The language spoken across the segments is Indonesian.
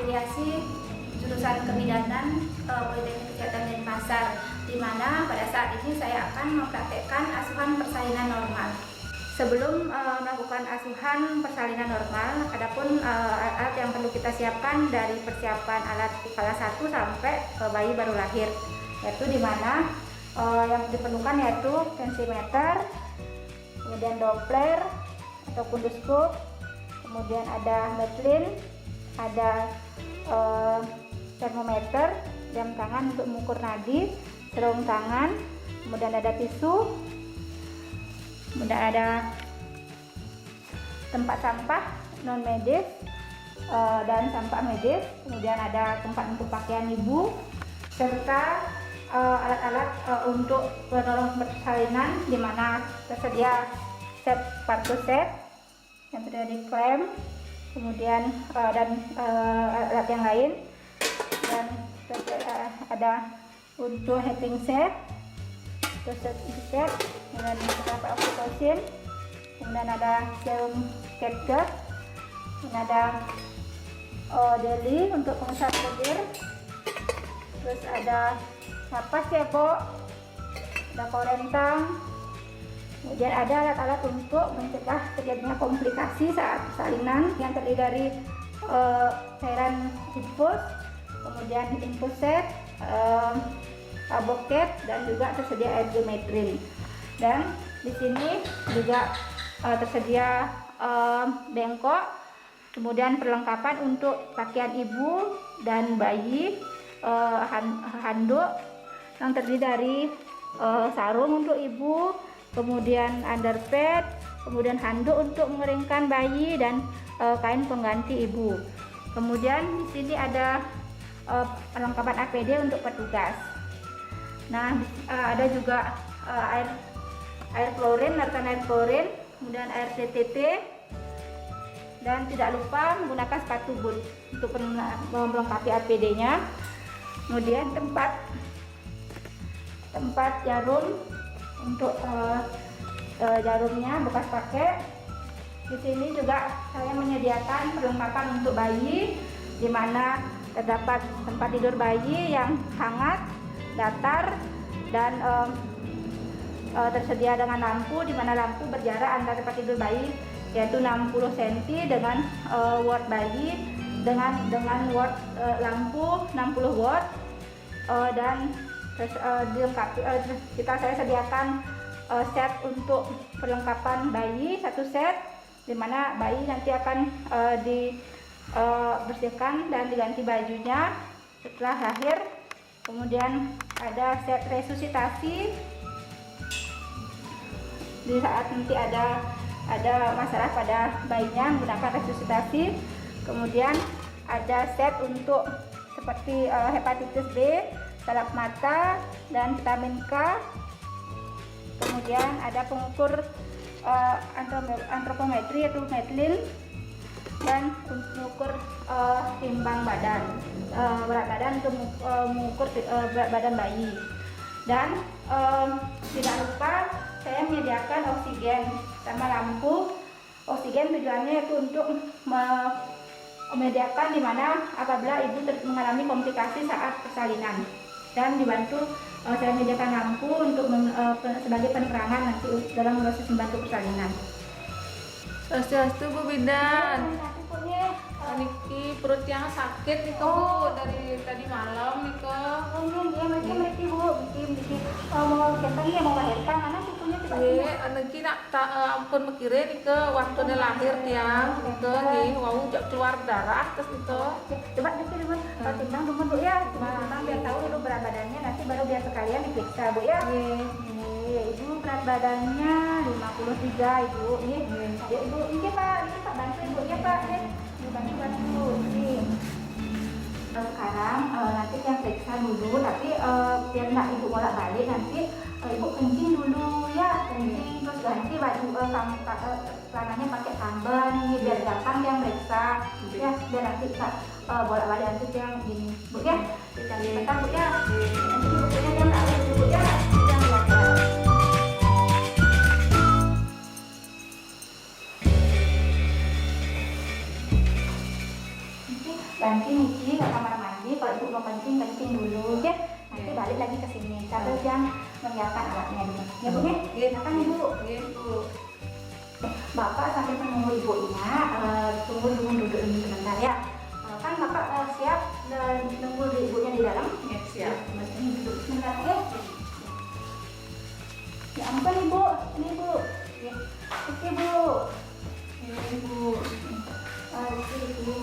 afiliasi jurusan kebidanan Politeknik Kesehatan Denpasar, di mana pada saat ini saya akan mempraktekkan asuhan persalinan normal. Sebelum melakukan asuhan persalinan normal, adapun alat yang perlu kita siapkan dari persiapan alat kelas 1 sampai bayi baru lahir, yaitu di mana yang diperlukan yaitu tensimeter, kemudian Doppler atau kunduskop, kemudian ada metlin, ada termometer, jam tangan untuk mengukur nadi, sarung tangan, kemudian ada tisu, kemudian ada tempat sampah non medis dan sampah medis, kemudian ada tempat untuk pakaian ibu, serta alat-alat untuk penolong persalinan, di mana tersedia set partu set yang terdiri dari klem, kemudian dan alat yang lain, dan ada untuk hepatic set, set, kemudian beberapa oxytocin, kemudian ada serum catgut, kemudian ada deli untuk pengecat bibir, terus ada napas ya Bu, ada korentang, kemudian ada alat-alat untuk mencegah terjadinya komplikasi saat persalinan yang terdiri dari cairan infus, kemudian infus set, boket, dan juga tersedia ergometrin. Dan di sini juga tersedia bengkok, kemudian perlengkapan untuk pakaian ibu dan bayi, handuk yang terdiri dari sarung untuk ibu, kemudian underpad, kemudian handuk untuk mengeringkan bayi, dan kain pengganti ibu. Kemudian di sini ada perlengkapan APD untuk petugas. Nah, ada juga air klorin, larutan air klorin, kemudian air TTT, dan tidak lupa menggunakan sepatu boot untuk melengkapi APD-nya. Kemudian tempat jarum untuk jarumnya bekas pakai. Di sini juga saya menyediakan perlengkapan untuk bayi, di mana terdapat tempat tidur bayi yang hangat, datar, dan tersedia dengan lampu, di mana lampu berjarak antara tempat tidur bayi yaitu 60 cm dengan watt bayi, dengan watt lampu 60 watt, dan dilengkapi saya sediakan set untuk perlengkapan bayi, satu set, di mana bayi nanti akan dibersihkan dan diganti bajunya setelah lahir. Kemudian ada set resusitasi di saat nanti ada masalah pada bayinya menggunakan resusitasi. Kemudian ada set untuk seperti hepatitis B, salep mata, dan vitamin K. Kemudian ada pengukur antropometri yaitu metlin, dan mengukur timbang badan, berat badan untuk mengukur berat badan bayi. Dan tidak lupa saya menyediakan oksigen sama lampu. Oksigen tujuannya itu untuk menyediakan di mana apabila ibu mengalami komplikasi saat persalinan, dan dibantu saya menyediakan lampu untuk sebagai penerangan nanti dalam proses membantu persalinan. Swastiastu Bu Bidan. Niki perut yang sakit nih Bu, dari tadi malam nih ke. Mereka Bu, mau kentang mau melahirkan, mana susunya tiba-tiba. Niki nak ampun mikire nih ke waktu dia lahir tiang, ke nih wau keluar darah terus itu. Coba nanti dulu timbang dulu Bu ya, timbang biar tahu dulu berat badannya, nanti baru biar sekalian diperiksa Bu ya. Ibu berat badannya 53 Ibu. Ibu ini Pak bantu Ibu ya Pak. Bantu nih. Sekarang nanti yang periksa dulu, tapi biar nggak Ibu bolak balik, nanti Ibu kencing dulu ya, kencing terus ganti baju celananya pakai tambal nih, biar gampang yang periksa ya, biar nanti kita bolak balik nanti yang gini Bu ya, kita lihat Bu ya, nanti bukunya yang nggak ada Bu ya. Nanti ganti Niki ke kamar mandi. Kalau ibu mau kencing dulu ya. Nanti balik lagi ke sini. Sambil yang menyiapkan alatnya dulu. Ya bu ya. Silakan ibu. Ibu. Bapak sambil menunggu ibunya, tunggu duduk ini sebentar ya. Kan bapak siap nunggu ibunya di dalam. Ya, siap. Ini duduk sebentar ya. Ya ampun ibu, ini ibu. Ya. Oke bu. Ini ibu. Ini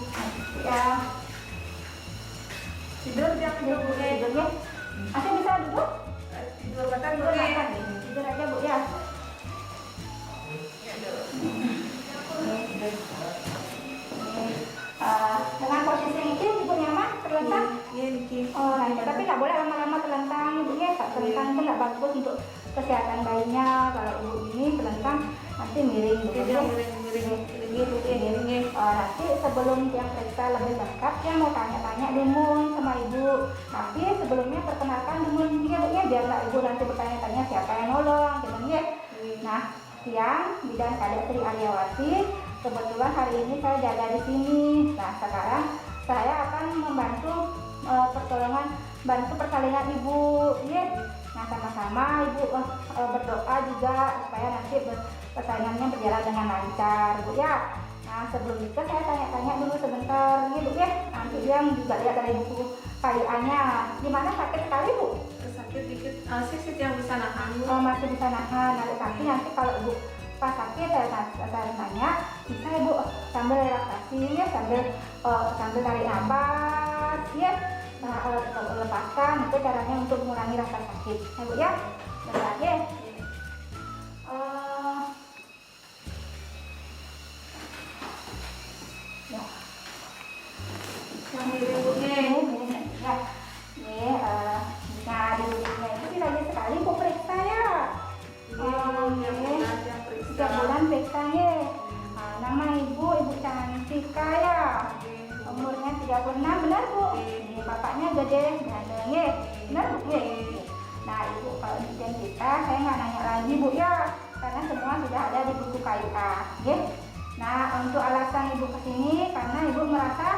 ya. Tidur dia Tidur ya. Asal bisa duduk? Tidur makan Tidur makan. Tidur aja bu ya. Dengan posisi ini ibu nyaman terlentang. Oh, nanti tapi nggak boleh lama-lama terlentang ibu ya. Terlentang itu nggak bagus untuk kesehatan bayinya. Kalau ibu ini terlentang nanti miring gitu ya. Nanti sebelum yang periksa lebih lengkap dia mau tanya-tanya dulu sama ibu. Tapi sebelumnya perkenalkan dulu ya bu ya, biar nggak ibu nanti bertanya-tanya siapa yang nolong gitu ya. Nah, siang bidan Kadek Sri Aryawati, kebetulan hari ini saya jaga di sini. Nah, sekarang saya akan membantu bantu persalinan ibu ya. Nah, sama-sama ibu berdoa juga supaya nanti persalinannya berjalan dengan lancar bu ya. Nah, sebelum itu saya tanya-tanya dulu sebentar nih bu ya. Nanti dia juga lihat dari buku KIA-nya. Gimana, sakit sekali bu? Sakit dikit, sih yang bisa nahan. Masih bisa nahan. Tapi nanti kalau ibu pas sakit saya tanya, bisa ibu sambil relaksasi ya, sambil tarik nafas ya. Nah, lepaskan itu caranya untuk mengurangi rasa sakit ya bu ya. Bentar ya. Yang miring-miring ya, nah di bukunya itu tidak sekali bu periksa ya. Tiap bulan periksa ya. Nama ibu Cantika ya. Umurnya 36, benar bu? Bapaknya gede, ganteng ya. Benar bu ya? Nah ibu kalau identitas saya nggak nanya lagi bu ya, karena semua sudah ada di buku KIA ya. Nah untuk alasan ibu kesini karena ibu merasa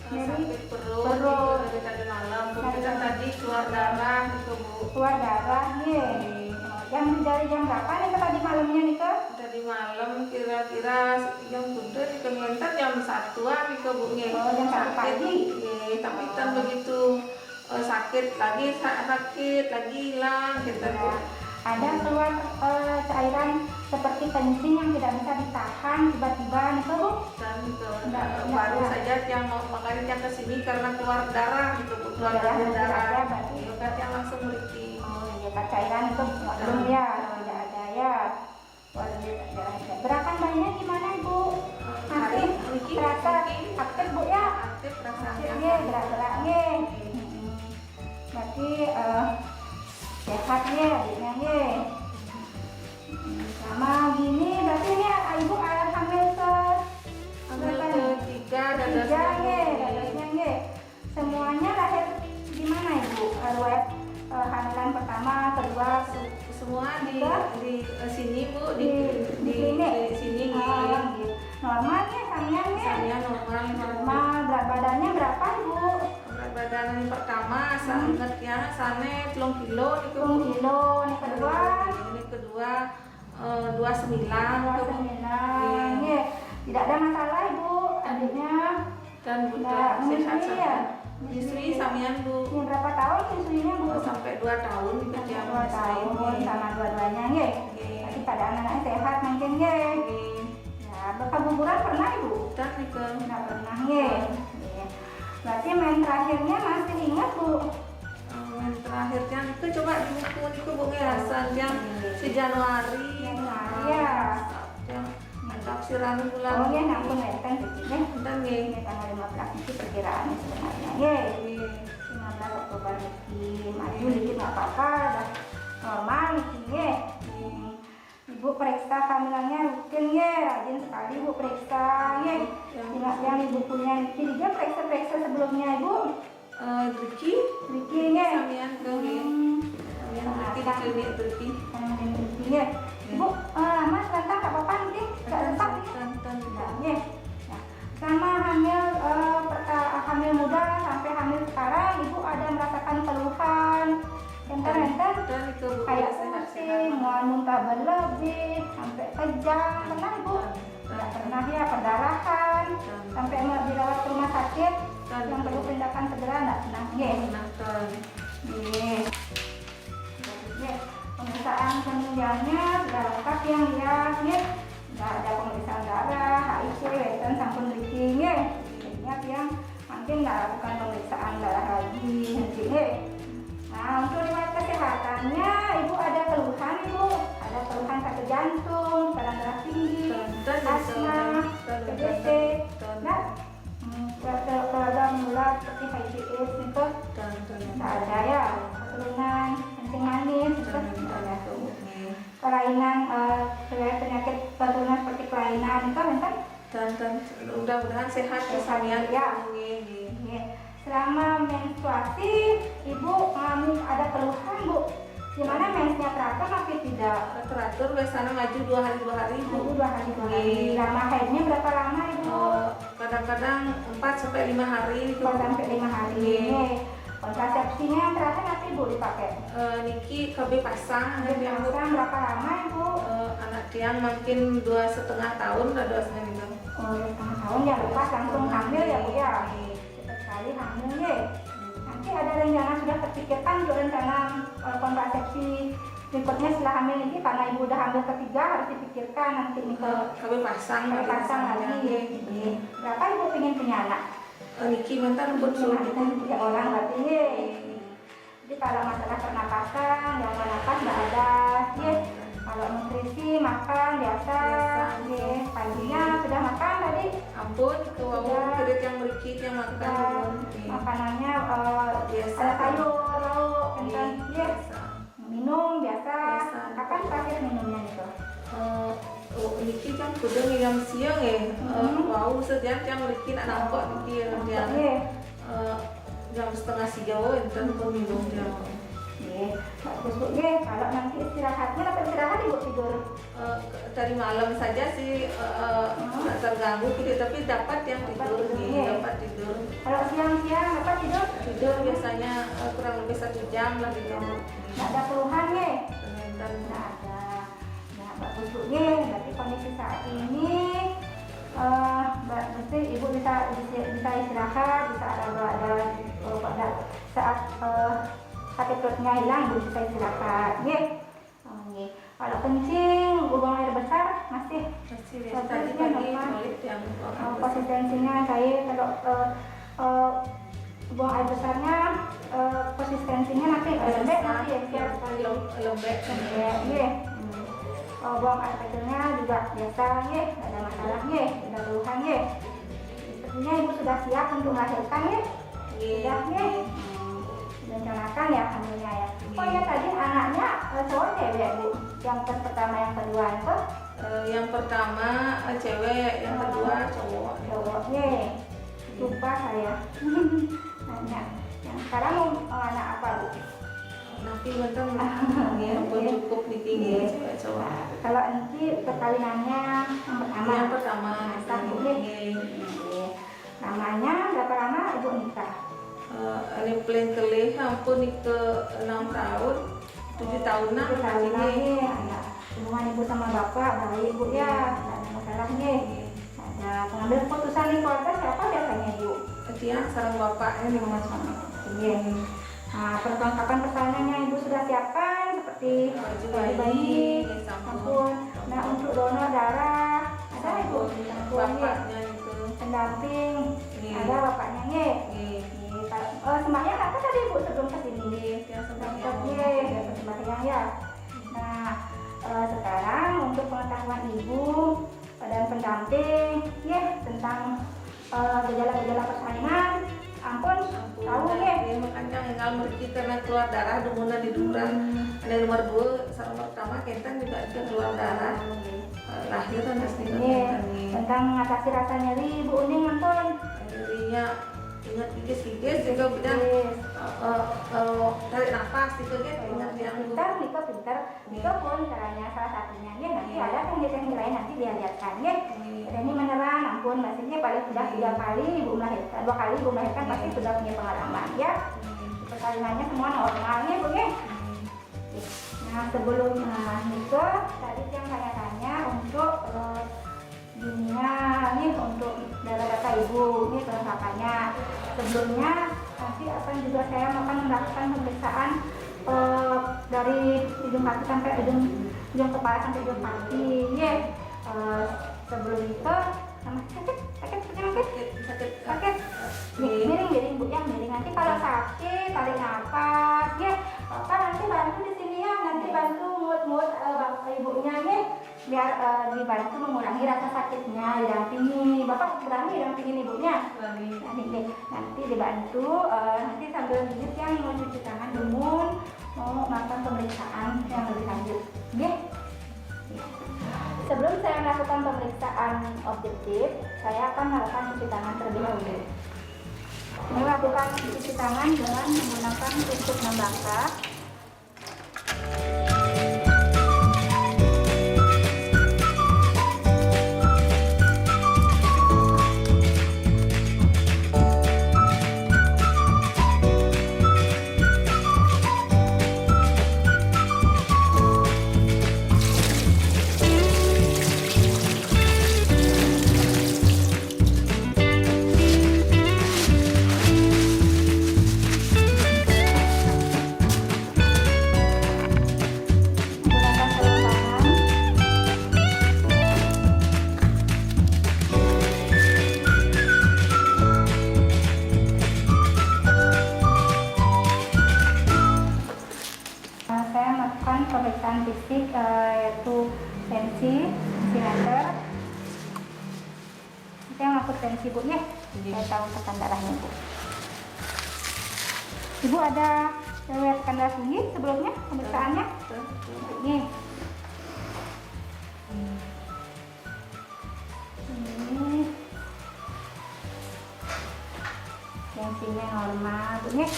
sakit perut dari tadi malam. Kita tadi keluar darah gitu bu. Keluar darah nih. Dari jam berapa nih ke tadi malamnya nih ke? Tadi malam kira-kira jam kuda nih ke jam 1-an nih ke bu nih. Oh, jam 1 pagi. Tapi kan begitu sakit lagi hilang gitu bu. Ada keluar cairan seperti kencing yang tidak bisa ditahan tiba-tiba nih ke bu? Dan itu baru saja yang makanya yang kesini karena keluar darah gitu bu. Keluar darah. Berarti yang langsung meriki. Cairan itu belum ya, tidak ada ya. Gerakan bayinya gimana ibu? Aktif, terasa aktif bu ya? Aktif rasanya. Gerak-geraknya. Berarti sehat ya adiknya ya. Sama gini, berarti ini ibu hamil ketiga dadasnya ya. Semuanya lahir di mana ibu? Hamilan pertama, kedua, semua di sini bu, di sini. Normal ya, samiannya normal. Berat badannya berapa ibu? Berat badan yang pertama sangat ya, sana 3 kilo itu. 3 kilo. Ini kedua 29. Ya. Tidak ada masalah ibu, adiknya. Dan budak sehat. Istri samian bu. Berapa tahun istrinya bu? Sampai 2 tahun kerja 2 tahun sama dua-duanya ya. Tapi pada anak-anaknya sehat mungkin ya. Ya, keguguran pernah ibu? Tidak pernah ya. Berarti main terakhirnya masih ingat bu? Main terakhirnya itu coba di buku itu bu ngerasan yang si Januari ya. Taksiran bulan. Oh ya, nampun ya kan ya. Dan ini tanggal 15 itu perkiraan sebenarnya ya. 15 Oktober ini maju dikit nggak apa-apa, udah normal ya. Ibu periksa kehamilannya rutin ya, rajin sekali ibu periksa ya. Ingat yang ibu punya ini dia periksa sebelumnya ibu. Riki ya. Samian ke Riki ya. Ibu lama terlentang nggak apa-apa nanti nggak lentang ya. Sama hamil dan itu Bu kayak sehat-sehat. pusing, mau muntah berlebih, sampai kejang, pernah Ibu? Tidak pernah ya, perdarahan, sampai mau dirawat ke rumah sakit yang perlu tindakan segera tidak pernah. Pemeriksaan kemudiannya sudah lengkap yang lihat, tidak ada pemeriksaan darah, HIV, dan sampun leaking, jadinya yang mungkin nggak lakukan pemeriksaan darah lagi, nanti. Nah, untuk riwayat kesehatannya, Ibu ada keluhan, Ibu? Ada keluhan sakit jantung, tekanan darah tinggi, asma, TBC, nah, keadaan menular seperti HIV/AIDS itu tidak ada ya, keturunan, kencing manis, itu tidak ada. Kelainan, penyakit keturunan seperti kelainan itu kan? Mudah-mudahan sehat kesamian ya. Selama menstruasi, Ibu ada keluhan, Bu? Gimana mensnya teratur tapi tidak? Teratur biasanya maju 2 hari 2 hari. Lama haidnya berapa lama, Ibu? Kadang-kadang 4 sampai 5 hari itu. 4 sampai 5 hari. Kontrasepsinya yang terakhir nanti Ibu dipakai? Niki KB pasang. Pasang berapa lama, Ibu? Anak tiang mungkin 2,5 tahun lah 2,5 itu. 2,5 tahun ya, lepas langsung hamil ya, Bu ya? Cepat sekali hamil ya. Nanti ada rencana sudah terpikirkan untuk rencana kontrasepsi berikutnya setelah hamil ini, karena Ibu udah hamil ketiga harus dipikirkan nanti nih ke KB pasang lagi. Berapa Ibu pengen punya anak? Niki mantan pun sulit 3 orang berarti ya. Jadi kalau masalah pernapasan, gangguan napas nggak ada, ya. Kalau nutrisi makan biasa, ya. Paginya sudah makan tadi? Ampun, kredit yang berikit yang makan. Makanannya biasa. ada sayur, lauk, kentang, ya. Minum biasa. Kapan terakhir minumnya itu? Niki jam kudu jam siang ya. Wow, sejam jam berikit anak kok dia jam setengah sejauh itu pun minum jam. Bagus Bu, kalau nanti istirahatnya dapat istirahat Ibu tidur? Tadi malam saja sih nggak terganggu gitu, tapi dapat yang tidur dapat tidur. Kalau siang-siang dapat tidur? Tidur biasanya kurang lebih 1 jam lah gitu. Nggak ada keluhan ya? Dan Nggak ada. Nah, bagus Bu, berarti kondisi saat ini berarti Ibu bisa istirahat, bisa ada saat sakit perutnya hilang, Ibu bisa istirahat, Kalau kencing, buang air besar masih konsistensinya saya kalau buang air besarnya konsistensinya nanti lembek buang air kecilnya juga biasa, nggak ada masalah, tidak ada keluhan. Sepertinya Ibu sudah siap untuk melahirkan, sudah, rencanakan ya hamilnya ya. Oh ya, tadi anaknya cowok cewek Bu? Yang pertama yang kedua itu? Yang pertama cewek, yang kedua cowok. Lupa saya. Nanya. Yang sekarang mau anak apa Bu? Nanti bentar pun cukup di tinggi cowok. Kalau nanti perkawinannya yang pertama. Namanya berapa lama Ibu nikah? Ini plan kelih ampun ke 6 tahun 7 tahunan hubungan Ibu sama Bapak baik Bu ya, tidak ada masalah ada pengambil keputusan di keluarga siapa biasanya Ibu? Tiang sarang bapaknya nih Mas. Nah, perlengkapan persalinannya Ibu sudah siapkan seperti bayi, ampun. Nah, untuk donor darah ada Ibu? Bapaknya itu pendamping ada bapaknya semuanya apa tadi Ibu sebelum kesini? Sembahyang ya. Nah, sekarang untuk pengetahuan Ibu dan pendamping tentang gejala-gejala persalinan, ampun tahu makanya enggak mereka karena keluar darah dumunan di duran. Ada nomor 2 sarang pertama kentan juga ada keluar darah. Lahir kan tentang mengatasi rasa nyeri Ibu Uning, ampun nyerinya ingat gigis juga bilang tarik nafas gitu ingat yang pintar itu pun caranya salah satunya nanti ada teknik lain nanti dia lihatkan ini menerang, ampun maksudnya paling sudah 3 kali Ibu melahirkan, 2 kali Ibu melahirkan pasti sudah punya pengalaman ya. Persalinannya semua normalnya Bu Nah sebelum itu tadi yang saya tanya untuk dunia nih untuk data ibu ini kelengkapannya. Sebelumnya nanti akan juga saya akan melakukan pemeriksaan dari hidung kaki sampai hidung kepala sampai hidung kaki. Sebelum itu sakit. Miring bu, yang miring. Nanti kalau sakit tarik nafas, Bapak nanti bantu di sini ya, nanti bantu mulut ibunya nih, biar dibantu mengurangi rasa sakitnya, didampingi. Bapak berani dampingin ibunya? Nanti dibantu, nanti sambil lanjut yang mau cuci tangan dulu, mau melakukan pemeriksaan yang lebih lanjut. Sebelum saya melakukan pemeriksaan objektif, saya akan melakukan cuci tangan terlebih dahulu. Melakukan cuci tangan dengan menggunakan tusuk membakar. Saya melakukan pemeriksaan fisik yaitu tensimeter. Saya melakukan tensi bu ya, saya tahu tekanan darahnya bu. Ibu ada riwayat tekanan darah tinggi sebelumnya pemeriksaannya? Ini. Ini tensinya normal bu ya.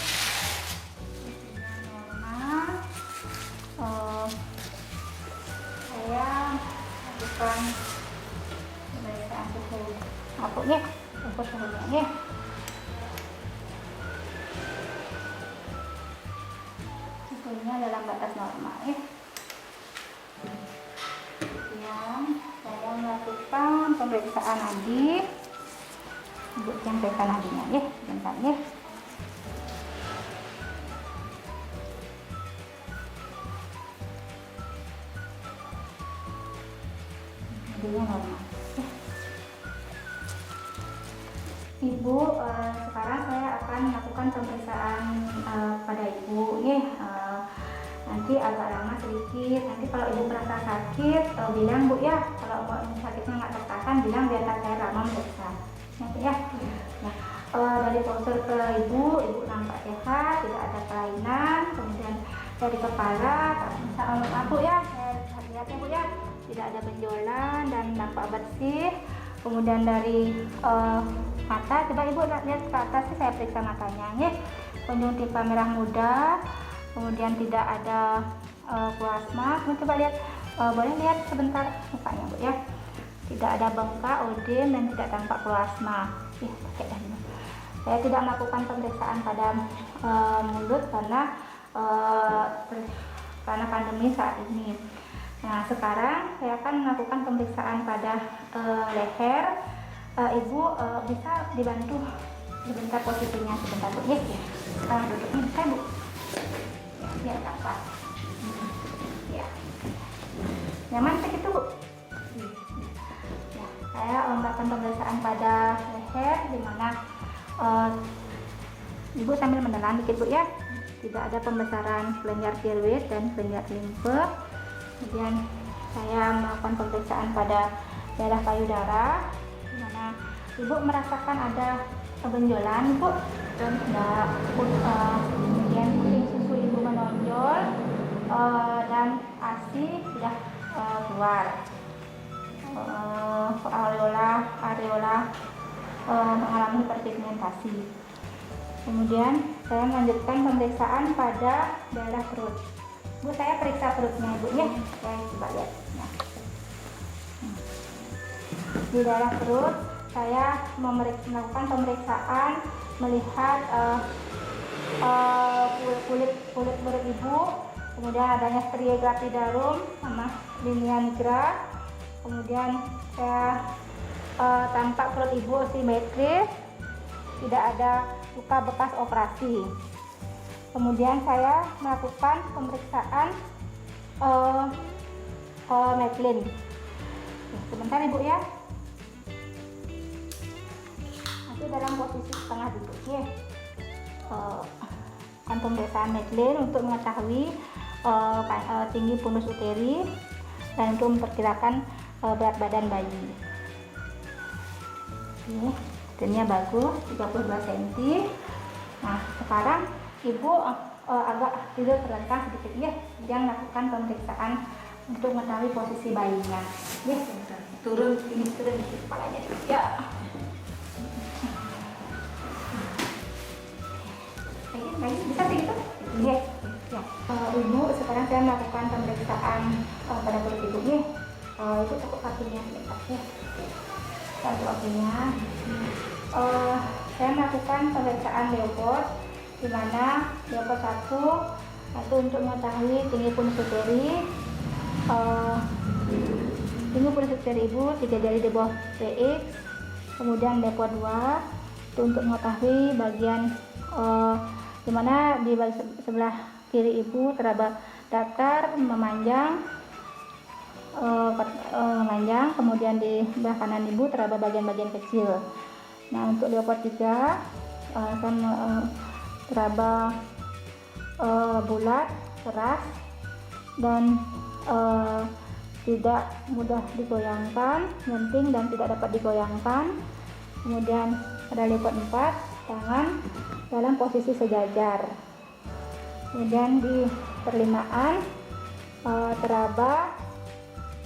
Saya lakukan pemeriksaan suhu apuknya, ukur suhunya. Suhunya dalam batas normal ya. Kemudian saya melakukan pemeriksaan nadi. Ibu sampaikan nadinya ya, bentar ya. Normal. Ibu, sekarang saya akan melakukan pemeriksaan pada ibu nih. Nanti agak lama sedikit. Nanti kalau ibu merasa sakit, bilang bu ya. Kalau sakitnya nggak tertahan, bilang biar saya lama memeriksa. Nanti ya. Nah, dari postur ke ibu nampak sehat, tidak ada kelainan. Kemudian dari kepala, aku ya, saya lihat ya bu ya. Tidak ada benjolan dan nampak bersih. Kemudian dari mata, coba ibu lihat ke atas sih, saya periksa matanya ya. Konjungtiva merah muda, kemudian tidak ada plasma. Coba lihat, boleh lihat sebentar mukanya bu ya. Tidak ada bengkak, odem dan tidak tampak plasma. Saya tidak melakukan pemeriksaan pada mulut karena pandemi saat ini. Nah, sekarang saya akan melakukan pemeriksaan pada leher. Ibu bisa dibantu sebentar posisinya sebentar bu ya. Duduknya bisa bu. Ya, apa? Ya. Nyaman begitu bu. Ya, saya melakukan pemeriksaan pada leher, di mana ibu sambil menelan dikit bu ya. Tidak ada pembesaran kelenjar tiroid dan kelenjar limfe. Kemudian saya melakukan pemeriksaan pada daerah payudara, di mana ibu merasakan ada benjolan ibu, dan kemudian puting susu ibu menonjol dan ASI sudah keluar, areola mengalami hiperpigmentasi. Kemudian saya melanjutkan pemeriksaan pada daerah perut. Bu, saya periksa perutnya ibu ya. Saya coba lihat. Nah. Di daerah perut saya melakukan pemeriksaan, melihat kulit perut ibu kemudian adanya stria gravidarum sama linea nigra. Kemudian saya tampak perut ibu simetris, tidak ada luka bekas operasi. Kemudian saya melakukan pemeriksaan Maplin. Sebentar ibu ya. Nanti dalam posisi setengah duduk ya. Pemeriksaan Maplin untuk mengetahui tinggi punus uteri dan untuk memperkirakan berat badan bayi. Ini badannya bagus, 32 cm. Nah, sekarang ibu agak tidur terlentang sedikit ya. Yang melakukan pemeriksaan untuk mengetahui posisi bayinya. Ya, turun dikit kepalanya dikit ya. Bayi bisa begitu? Ya. Ya. Ibu, sekarang saya melakukan pemeriksaan pada perut ibu nih. Ibu tepuk kakinya sebentar ya. Tepuk kakinya. Saya melakukan pemeriksaan Leopard, di mana Leopard 1 itu untuk mengetahui tinggi punus uteri. Tinggi punus uteri ibu 3 jari di bawah PX. Kemudian Leopard 2 itu untuk mengetahui bagian di mana di sebelah kiri ibu teraba datar memanjang, kemudian di sebelah kanan ibu teraba bagian-bagian kecil. Nah, untuk Leopard 3 teraba bulat, keras, dan tidak mudah digoyangkan, lenting dan tidak dapat digoyangkan. Kemudian pada Leopard 4 tangan dalam posisi sejajar. Kemudian di perlimaan teraba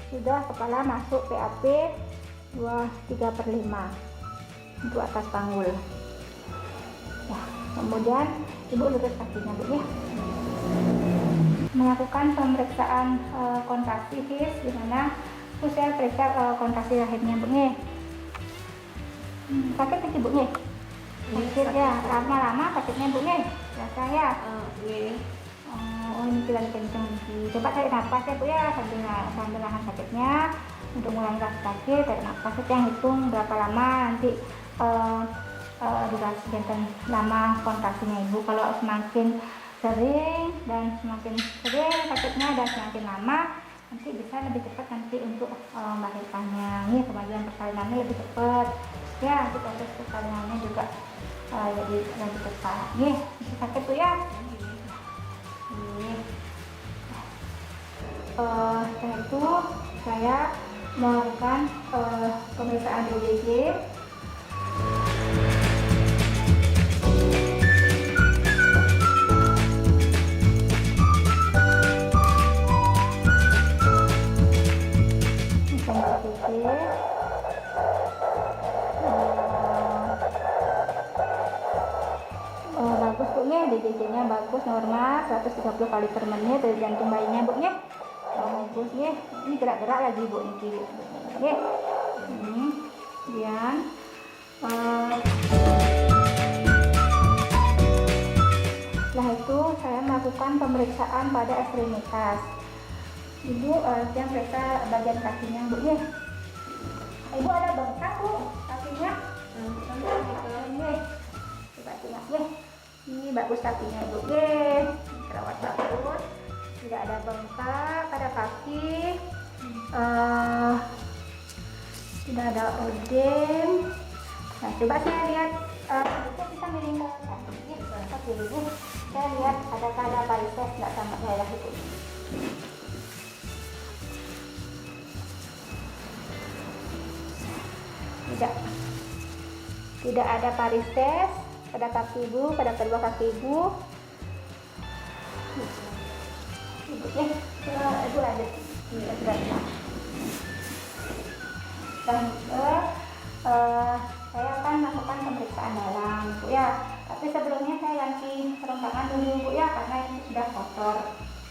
sudah kepala masuk PAP 2/3/5 untuk atas panggul. Ya, kemudian ibu lurus kakinya bu ya. Melakukan pemeriksaan kontraksi his, di mana saya periksa kontraksi rahimnya bu nih. Sakit ibu nih? Sakit ya, lama-lama sakitnya bu nih, biasa ya. Oh, ini lagi kenceng. Coba tarik nafas ya bu ya, sambil nahan sakitnya. Untuk mulai rasa sakit, tarik nafas yang hitung berapa lama nanti durasi dan lama kontraksinya ibu. Kalau semakin sering sakitnya dan semakin lama, nanti bisa lebih cepat nanti untuk melahirkannya. Ini kebagian persalinannya lebih cepat ya, untuk proses persalinannya juga jadi lebih cepat. Nih, sakit tuh ya. Setelah itu saya melakukan pemeriksaan DBG. Bagus bu nih, DBG-nya bagus, normal 130 kali per menit dari jantung bayinya bu nih. Bagus nih, ini gerak-gerak lagi bu nih kiri nih. Kemudian setelah itu saya melakukan pemeriksaan pada ekstremitas. Ibu yang periksa bagian kakinya bu nih. Ibu ada bengkak bu kakinya? Ini coba lihat nih. Ini bagus kakinya ibu nih, terawat bagus, tidak ada bengkak pada kaki, tidak ada odem. Nah, coba saya lihat, ibu bisa miring ke kaki ibu. Saya lihat adakah ada varises nggak sama daerah ibu. Tidak ada varises pada kaki ibu, pada kedua kaki ibu. Ibu lanjut. Dan saya akan melakukan pemeriksaan dalam bu ya. Tapi sebelumnya saya ganti perengkangan dulu bu ya, karena ini sudah kotor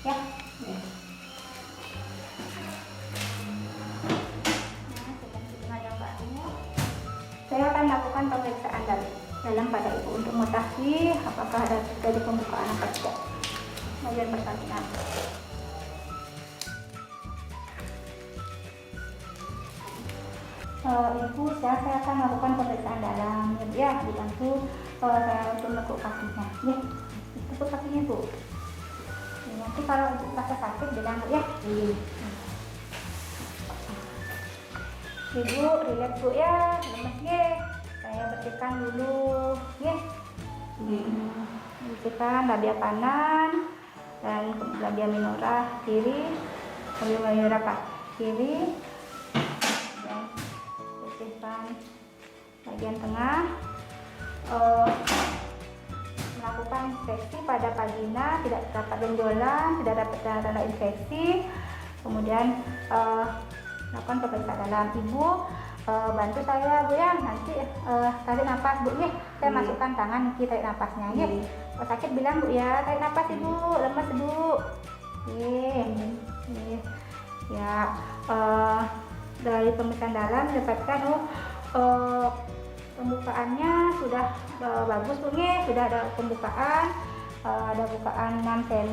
ya. Saya akan melakukan pemeriksaan dalam pada ibu untuk mengetahui apakah ada terjadi pembukaan apa tidak. bagian persalingan. Ibu, saya akan melakukan pemeriksaan dalam, ya, dibantu saya untuk menekuk kakinya. Ya, tekuk kakinya Bu. Ya, nanti kalau ibu rasa sakit bilang Bu ya. Ibu relax Bu ya, lemes ya. Saya bersihkan dulu, ya. Bersihkan labia kanan dan labia minora kiri, labia minora kiri. Bersihkan bagian tengah, melakukan inspeksi pada vagina, tidak terdapat benjolan, tidak dapat tanda-tanda infeksi, kemudian melakukan pemeriksaan dalam. Ibu bantu saya Bu ya, nanti tarik nafas Bu ya, saya masukkan tangan kita tarik nafasnya ya. Kalau sakit bilang Bu ya, tarik nafas Ibu, lemas Bu. Ya, dari pemeriksaan dalam dapatkan pembukaannya sudah bagus Bu ya, sudah ada pembukaan, ada bukaan 6 cm,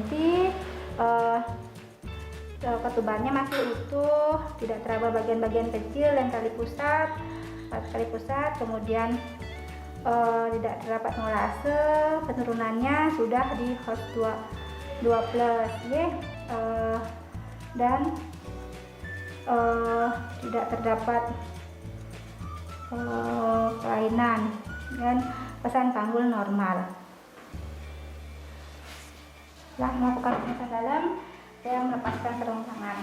ketubannya masih utuh, tidak teraba bagian-bagian kecil dan tali pusat, kemudian tidak terdapat molase, penurunannya sudah di HOS 2+ ya, dan tidak terdapat kelainan dan pesan panggul normal. Setelah melakukan pemeriksaan dalam, saya melepaskan sarung tangan.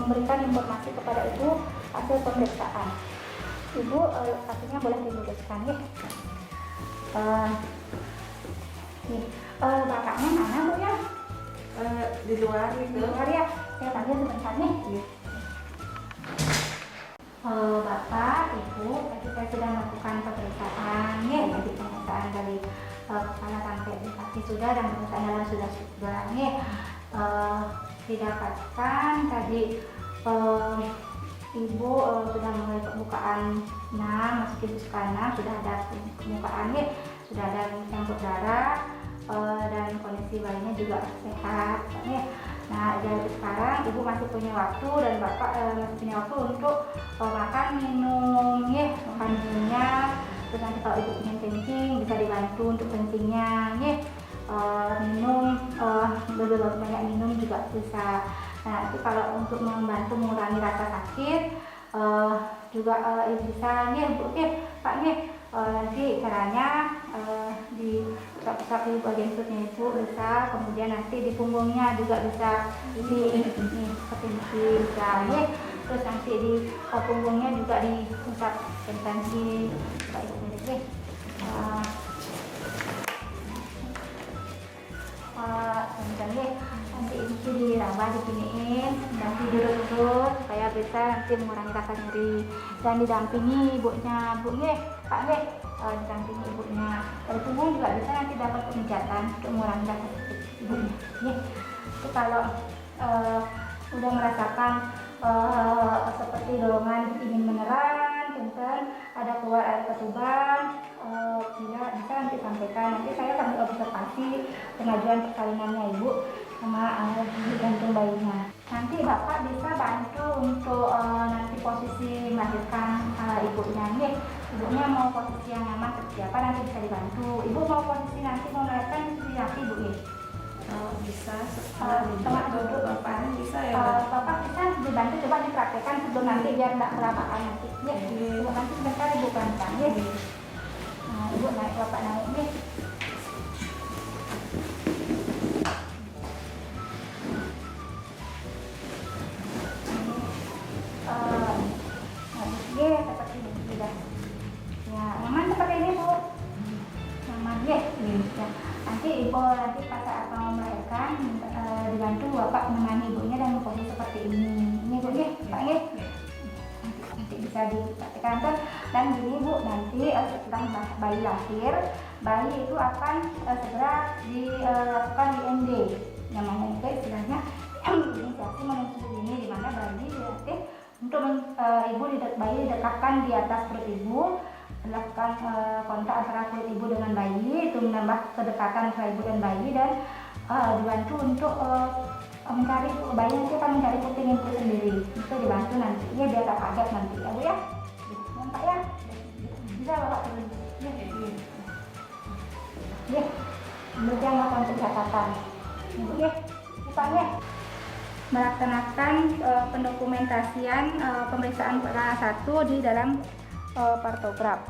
Memberikan informasi kepada Ibu hasil pemeriksaan. Ibu kakinya boleh diluruskan ya. Bapaknya mana Bu ya? Di luar Di itu. luar ya. Saya panggil sebentar nih. Bapak, Ibu, tadi saya sudah melakukan pemeriksaan ya, jadi pemeriksaan dari kepala sampai di kaki sudah, dan pemeriksaan dalam sudah ya. Didapatkan tadi Ibu sudah mulai pembukaan 6, masuk ibu sekarang sudah ada pembukaannya, sudah ada campur darah, dan kondisi bayinya juga sehat ya. Nah, jadi sekarang Ibu masih punya waktu dan Bapak masih punya waktu untuk makan minum ya, makan minumnya. Terus nanti kalau Ibu ingin kencing bisa dibantu untuk kencingnya ya. Minum banyak minum juga bisa. Nah, nanti kalau untuk membantu mengurangi rasa sakit juga bisa nih Bu ya, Pak nih, nanti caranya di pusat di bagian perutnya Ibu bisa, kemudian nanti di punggungnya juga bisa seperti bisa ya. Terus nanti di punggungnya juga di pusat tensi Pak Ibu ya. Nanti itu diraba diginiin, nanti dirut-rut supaya bisa nanti mengurangi rasa nyeri, dan didampingi ibunya Bu ya, Pak ya, didampingi ibunya. Dari punggung juga bisa nanti dapat pemijatan untuk mengurangi rasa sakit ibunya ya. Itu kalau udah merasakan seperti dorongan ingin meneran, kemudian ada keluar air ketuban, bila bisa nanti sampaikan, nanti saya akan observasi pengajuan persalinannya Ibu sama jantung bayinya. Nanti Bapak bisa bantu untuk nanti posisi melahirkan ibunya nih. Ibunya mau posisi yang nyaman seperti apa nanti bisa dibantu. Ibu mau posisi nanti mau melahirkan seperti apa Ibu ya? Bisa Tengah duduk Bapak bisa ya. Bapak bisa dibantu coba dipraktekkan sebelum nanti biar tidak kelamaan nanti ya. Ibu nanti sebentar Ibu pelan-pelan ya. Ibu naik bapak naik deh. Habis deh seperti ini sudah. Ya, nyaman seperti ini Bu. Nyaman deh. Ya. Nanti ibu nanti pas saat mau melahirkan dibantu bapak menemani ibunya dan memposisi seperti ini. Ini Bu ya, Pak ya. Nanti bisa dipraktikkan tuh. Dan gini Bu, nanti setelah bayi lahir, bayi itu akan segera dilakukan IMD. Namanya itu istilahnya inisiasi menuju ini, di mana bayi dilatih untuk bayi didekatkan di atas perut ibu, melakukan kontak antara kulit ibu dengan bayi, itu menambah kedekatan antara ibu dan bayi, dan dibantu untuk mencari bayi nanti akan mencari puting itu sendiri. Itu dibantu nantinya biar tak kaget nanti ya Bu ya. Nampak ya? Bisa bapak turun. Ya, kemudian melakukan pencatatan. Ibu ya, bukanya melaksanakan pendokumentasian pemeriksaan perkara 1 di dalam partograf.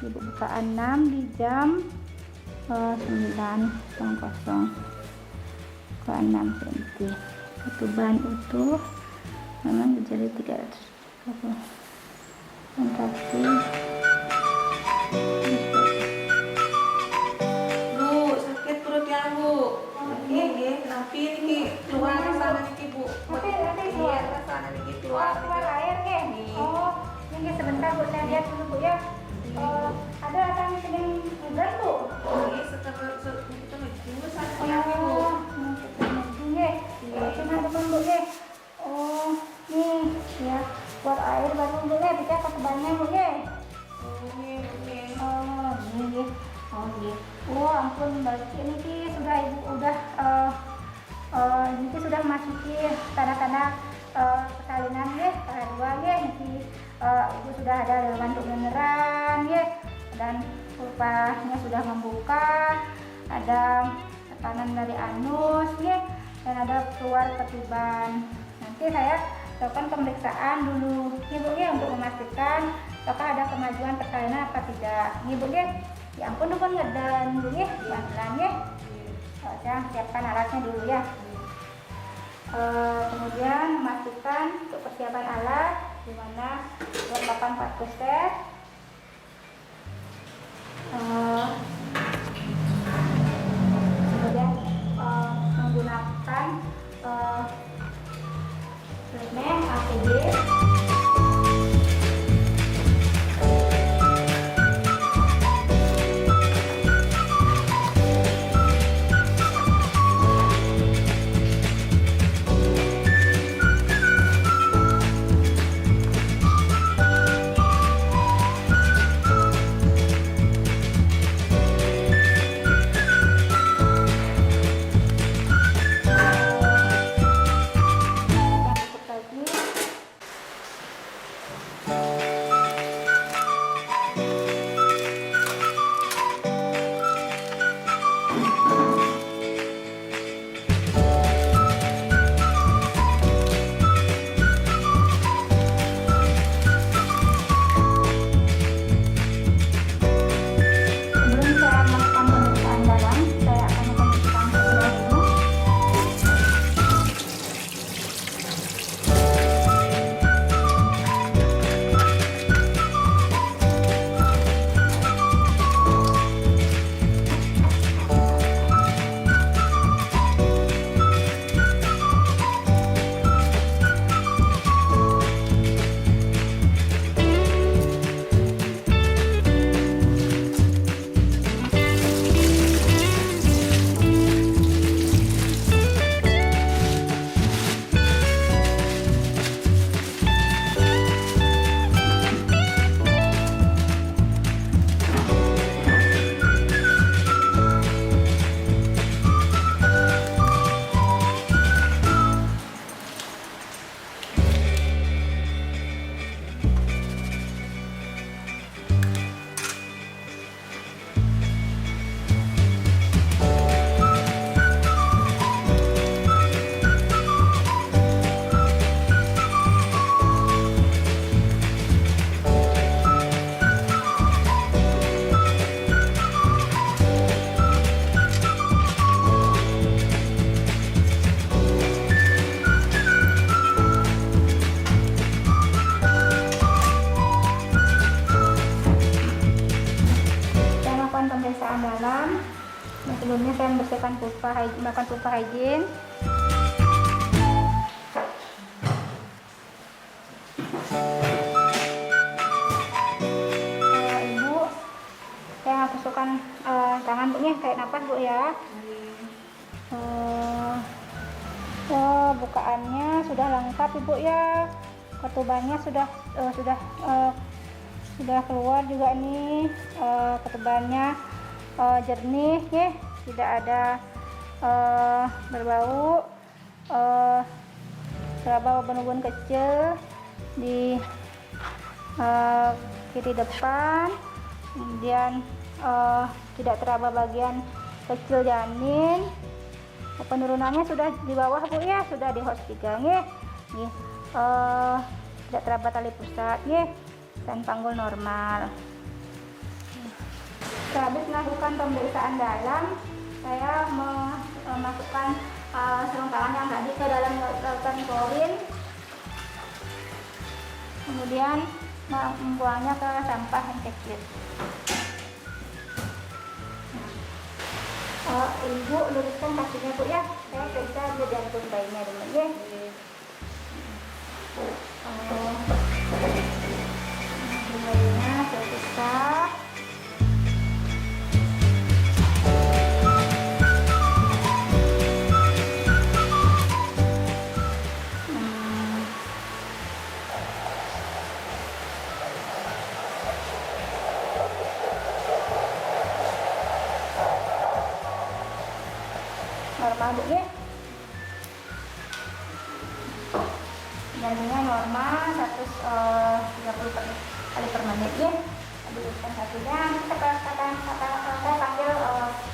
Ibu buka 6 di jam 9.00. Buka 6 cm. Ketuban utuh memang jadi 330. Kontraksi. Bu, sakit perutnya Bu. Nggih, kenapa ini keluar ke sana niki Bu? Nanti keluar ke sana niki keluar. keluar air ke? Oh, ini sebentar Bu, saya lihat dulu Bu ya. Ada yang sedang ngegan Bu? Nggih, setelah kita meju sana Bu. Cuma teman Bu ya. Oh, nih ya, keluar air baru Bu ya, bisa ketebannya Bu ya. Nggih. Oh, ini. Oh, iya. Oh, ampun, berarti ini sudah ibu udah ini sudah memasuki tanda-tanda persalinan ya, kedua ya. Ini ibu sudah ada dalam bentuk beneran ya, dan pulpanya sudah membuka, ada tekanan dari anus ya, dan ada keluar ketuban. Nanti saya lakukan pemeriksaan dulu ibu ya, untuk memastikan apakah ada kemajuan persalinan apa tidak. Ini Bu ya. Ya ampun, dukun ngedan dulu ya, pelan-pelan ya. Saya siapkan alatnya dulu ya. Kemudian memastikan untuk persiapan alat, di mana letakkan 4 kuset. Kemudian menggunakan treatment APD. sebelumnya saya membersihkan melakukan pulpa hygiene. Ibu, saya masukkan tangan Bu nih, kayak napas Bu ya. Bukaannya sudah lengkap Ibu ya. Ketubannya sudah keluar juga nih. Ketubannya jernih ya, tidak ada berbau. Terdapat ubun-ubun kecil di kiri depan, kemudian tidak teraba bagian kecil janin. Penurunannya sudah di bawah Bu ya, sudah di host 3 nih. Tidak teraba tali pusat nih, dan panggul normal. Sehabis melakukan pemeriksaan dalam, saya memasukkan sarung tangan yang tadi ke dalam lautan klorin, kemudian membuangnya ke sampah handkerchief. Ibu luruskan kakinya Bu ya, saya periksa dia jantung bayinya dulu ya. Bayinya saya periksa. Normal Bu ya, jantungnya normal 130 kali per menit ya. Luruskan kakinya, saya panggil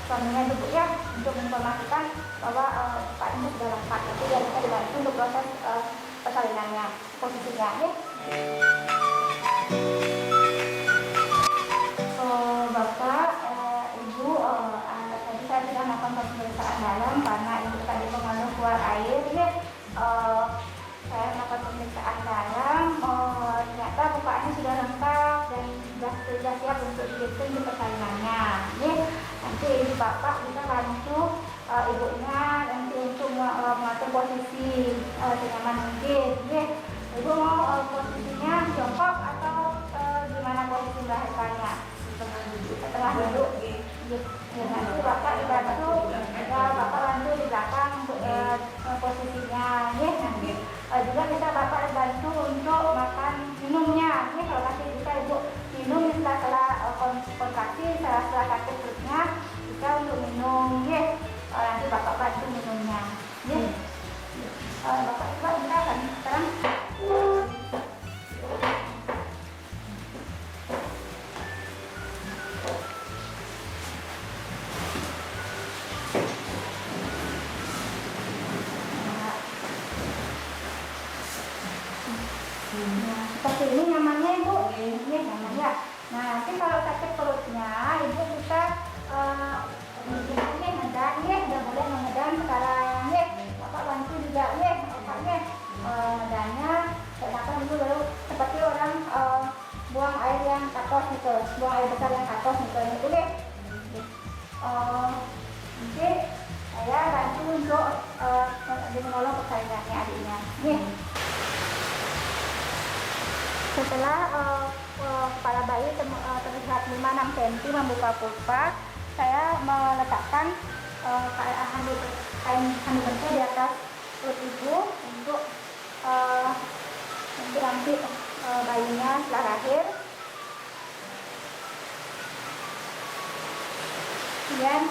suaminya dulu ya, untuk menginformasikan bahwa Pak ini sudah lengkap, tapi dia bisa dibantu untuk proses persalinannya, posisinya ya. Bapak, Ibu, tadi saya sudah melakukan pemeriksaan dalam karena ibu tadi mengeluh keluar air ya. Saya melakukan pemeriksaan dalam, ternyata bukaannya sudah lengkap dan sudah siap untuk dihitung di persalinannya ya. Nanti ibu bapak bisa bantu ibunya nanti untuk mengatur posisi senyaman mungkin ya. Ibu mau posisinya jongkok atau gimana posisi melahirkannya? Setengah duduk. Ya, nanti bapak dibantu, bapak bantu di belakang untuk posisinya ya. Nanti juga bisa bapak bantu untuk makan minumnya ya. Kalau masih bisa ibu minum setelah kontraksi, setelah sakit perutnya bisa untuk minum ya. Nanti bapak bantu minumnya ya. Bapak coba bisa kan sekarang. Nah, seperti ini nyamannya Ibu. Ini nyaman ya. Nah, nanti kalau sakit perutnya Ibu bisa bikin ngedang ya, udah boleh mengedang sekarang ya. Bapak bantu juga ya, bapaknya ngedangnya. Kenapa Ibu baru seperti orang buang air yang katos gitu, buang air besar yang katos gitu ya. Nanti saya bantu untuk menolong persalinannya adiknya. Nih. Setelah kepala bayi terlihat 5-6 cm membuka pulpa, saya meletakkan kain handuk bersih di atas perut ibu untuk nanti bayinya setelah lahir. Kemudian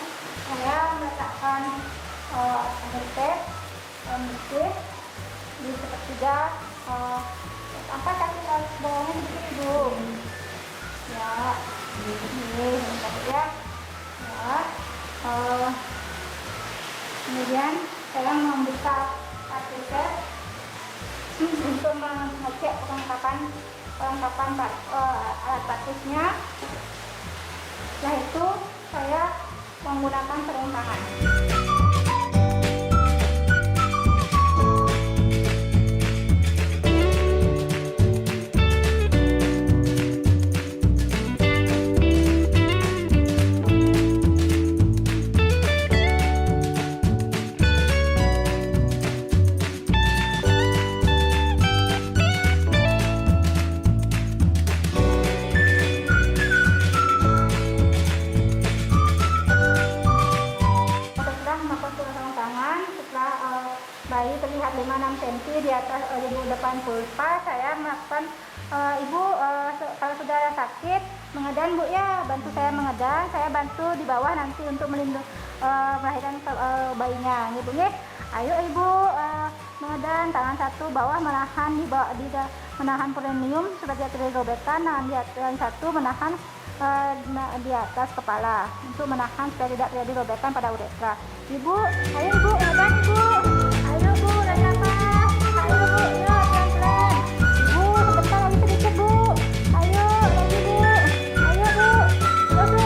saya meletakkan handuk bersih di sepertiga angkat kaki bawahnya sedikit dulu ya, ini ya. Kemudian saya membuka kateter untuk mengecek perlengkapan alat praktisnya. Setelah itu saya menggunakan sarung tangan. di atas di depan pulpa saya melakukan ibu kalau sudah sakit mengedan bu ya, bantu saya mengedan, saya bantu di bawah nanti untuk melahirkan bayinya ibu ya. Ayo ibu mengedan, tangan satu bawah menahan menahan perineum supaya tidak robekan, tangan satu menahan di atas kepala untuk menahan supaya tidak terjadi robekan pada uretra. Ibu, ayo ibu mengedan ibu, ayo bu, dan nafas, ayo bu, ya pelan-pelan. Bu, sebentar lagi sedikit bu, ayo lagi bu, ayo bu,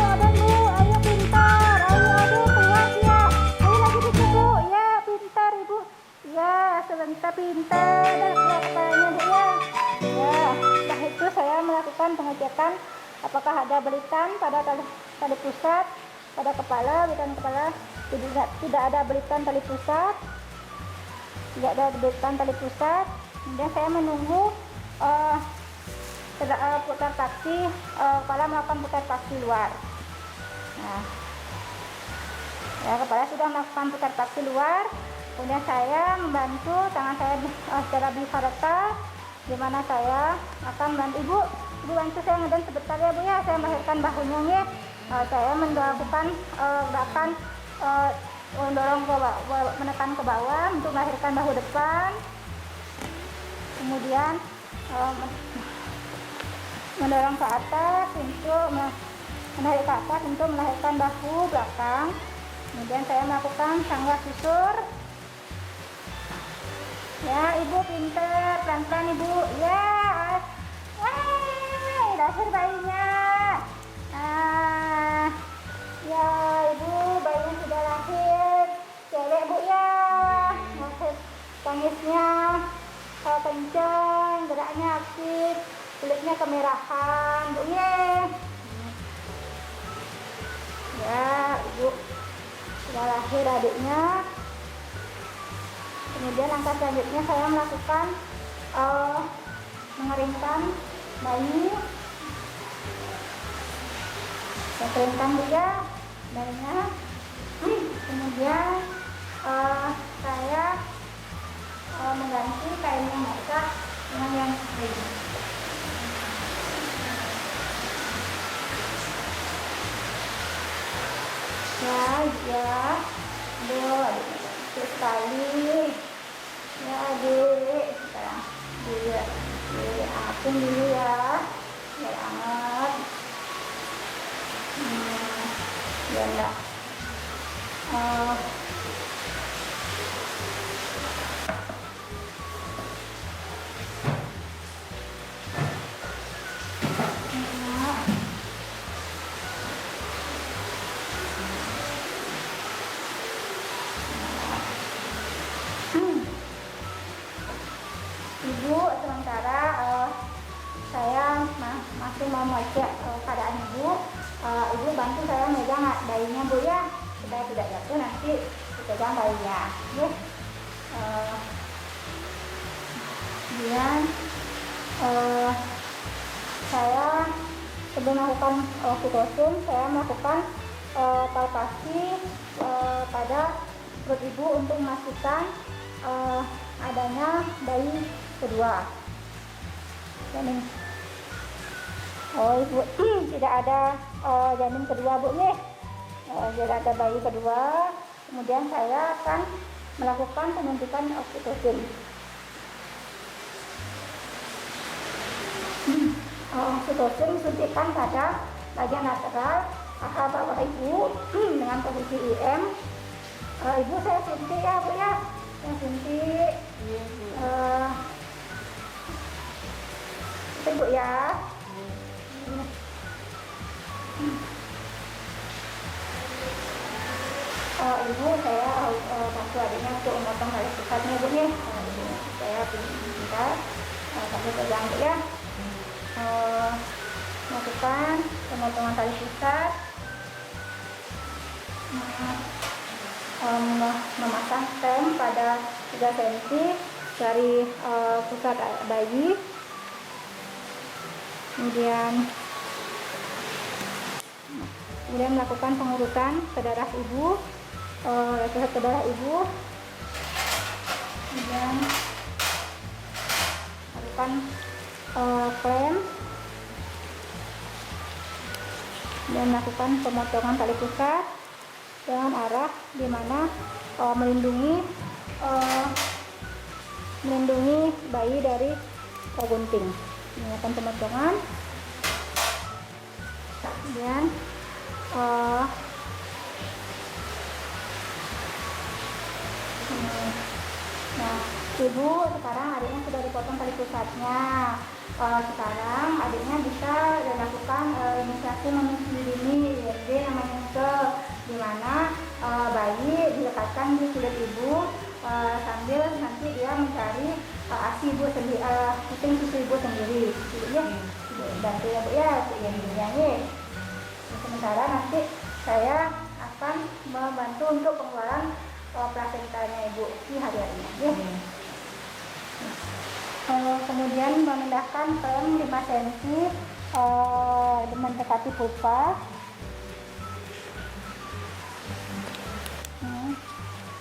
ada bu, ayo pintar, ayo kuat ya, ayo lagi dikit bu, ya pintar ibu, ya sebentar pintar, dan keluar kepalanya bu ya. Ya, setelah itu saya melakukan pengecekan apakah ada belitan pada tali pusat pada kepala, belitan kepala tidak ada belitan tali pusat, tidak ada belitan tali pusat. Kemudian saya menunggu putar taksi, kepala melakukan putar taksi luar. Nah, ya, kepala sudah melakukan putar taksi luar. Kemudian saya membantu tangan saya secara biparata, di mana saya akan membantu ibu bantu saya ngedan sebentar ya bu ya, saya melahirkan bahunya ya. Saya melakukan gerakan mendorong ke bawah, menekan ke bawah untuk melahirkan bahu depan, kemudian mendorong ke atas untuk menarik ke atas untuk melahirkan bahu belakang. Kemudian saya melakukan sangga susur. Ya ibu pinter, pelan-pelan ibu ya. Lahir bayinya. Ya ibu, bayinya sudah lahir, cewek bu ya. Tangisnya kencang, geraknya aktif, kulitnya kemerahan bu ya. Ya ibu sudah lahir adiknya. Kemudian langkah selanjutnya saya melakukan mengeringkan bayi. Saya keringkan juga bayinya. Kemudian saya mengganti kain yang basah dengan yang kering. Ya, aduh adik sekali. Ya adik, sekarang diapin dulu ya, biar hangat. Biar enggak ibu sementara saya masih mau ngecek keadaan ibu. Ibu bantu saya megang bayinya bu ya, supaya tidak jatuh nanti dipegang bayinya ya. Kemudian saya sebelum melakukan oksitosin, saya melakukan palpasi pada perut ibu untuk memastikan adanya bayi kedua. Janin. Oh ibu tidak ada janin kedua bu nih, tidak ada bayi kedua. Kemudian saya akan melakukan penyuntikan oksitosin. Oksitosin suntikan pada bagian lateral paha bawah ibu dengan posisi IM. Ibu saya suntik ya bu ya, saya suntik. Ibu ya. Ibu saya bantu adiknya untuk memotong tali pusatnya bu ya. Saya pintar sampai pegang bu ya. Melakukan pemotongan tali pusat, memasang stem pada 3 cm dari pusat bayi. Kemudian melakukan pengurutan ke darah ibu, ke darah ibu. Kemudian masukkan klem dan melakukan pemotongan tali pusat dengan arah di mana melindungi bayi dari gunting. Melakukan pemotongan, kemudian nah, ibu sekarang adiknya sudah dipotong tali pusatnya. Sekarang adiknya bisa dilakukan inisiasi menyusui ISD namanya ke, di mana bayi dilekatkan di kulit ibu sambil nanti dia mencari ASI ibu sendiri, puting susu ibu sendiri. Ya, bantu ya bu ya, yang ini. Sementara nanti saya akan membantu untuk pengeluaran plasentanya ibu di hari-harinya. Ya. Kemudian memindahkan klem 5 cm mendekati vulva.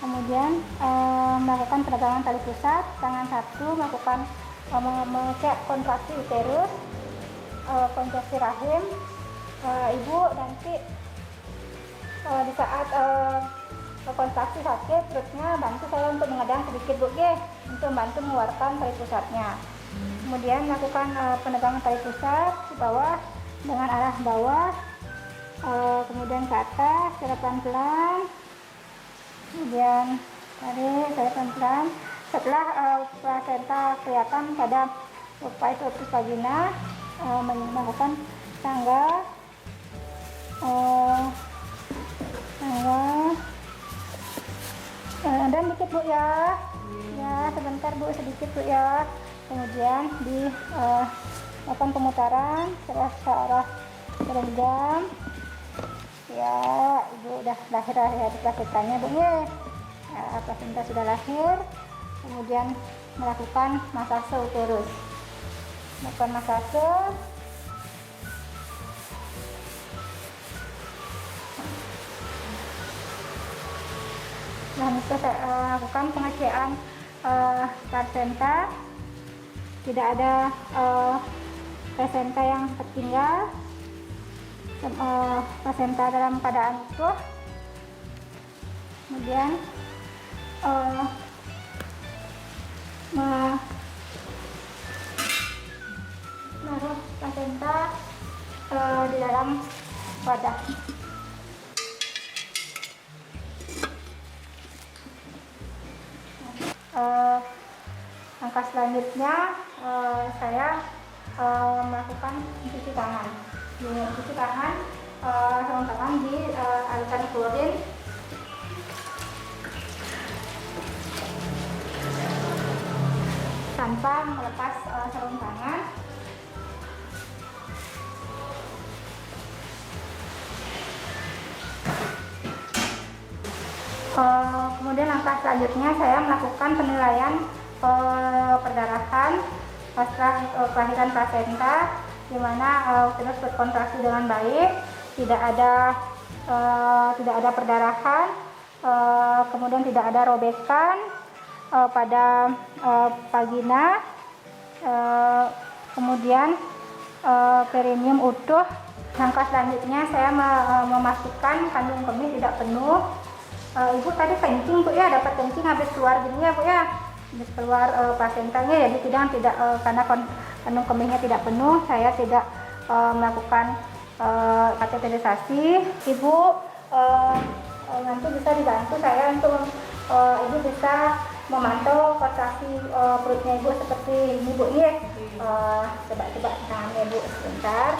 Kemudian melakukan peregangan tali pusat, tangan satu melakukan mengecek kontraksi uterus, kontraksi rahim. Ibu nanti di saat kontraksi sakit perutnya, bantu saya untuk mengadang sedikit bu, untuk membantu mengeluarkan tali pusatnya. Kemudian lakukan penegangan tali pusat di bawah dengan arah bawah, kemudian ke atas secara pelan-pelan, kemudian tarik saya pelan-pelan. Setelah plasenta kelihatan pada pituitus vagina, melakukan tangga dan dikit bu ya, sebentar bu, sedikit bu ya. Kemudian di lakukan pemutaran searah berjam. Ya, ibu udah lahir dari plasentanya bu ya. Plasenta sudah lahir. Kemudian melakukan masase uterus. Melakukan masase. Dan itu saya lakukan pengecekan plasenta, tidak ada plasenta yang tertinggal, plasenta dalam keadaan utuh. Kemudian menaruh plasenta di dalam wadah. Langkah selanjutnya saya melakukan cuci tangan. Cuci tangan, sarung tangan di alirkan klorin tanpa melepas sarung tangan. Kemudian langkah selanjutnya saya melakukan penilaian perdarahan pasca kelahiran plasenta, di mana uterus berkontraksi dengan baik, tidak ada perdarahan, kemudian tidak ada robekan pada vagina, kemudian perineum utuh. Langkah selanjutnya saya memastikan kandung kemih tidak penuh. Ibu tadi kencing bu ya, dapat kencing habis keluar gini ya bu ya, habis keluar plasentanya, jadi tidak karena kandung kemihnya tidak penuh, saya tidak melakukan kateterisasi. Ibu nanti bisa dibantu saya untuk ibu bisa memantau kontraksi perutnya ibu seperti ini bu ya. Coba tangannya ibu sebentar,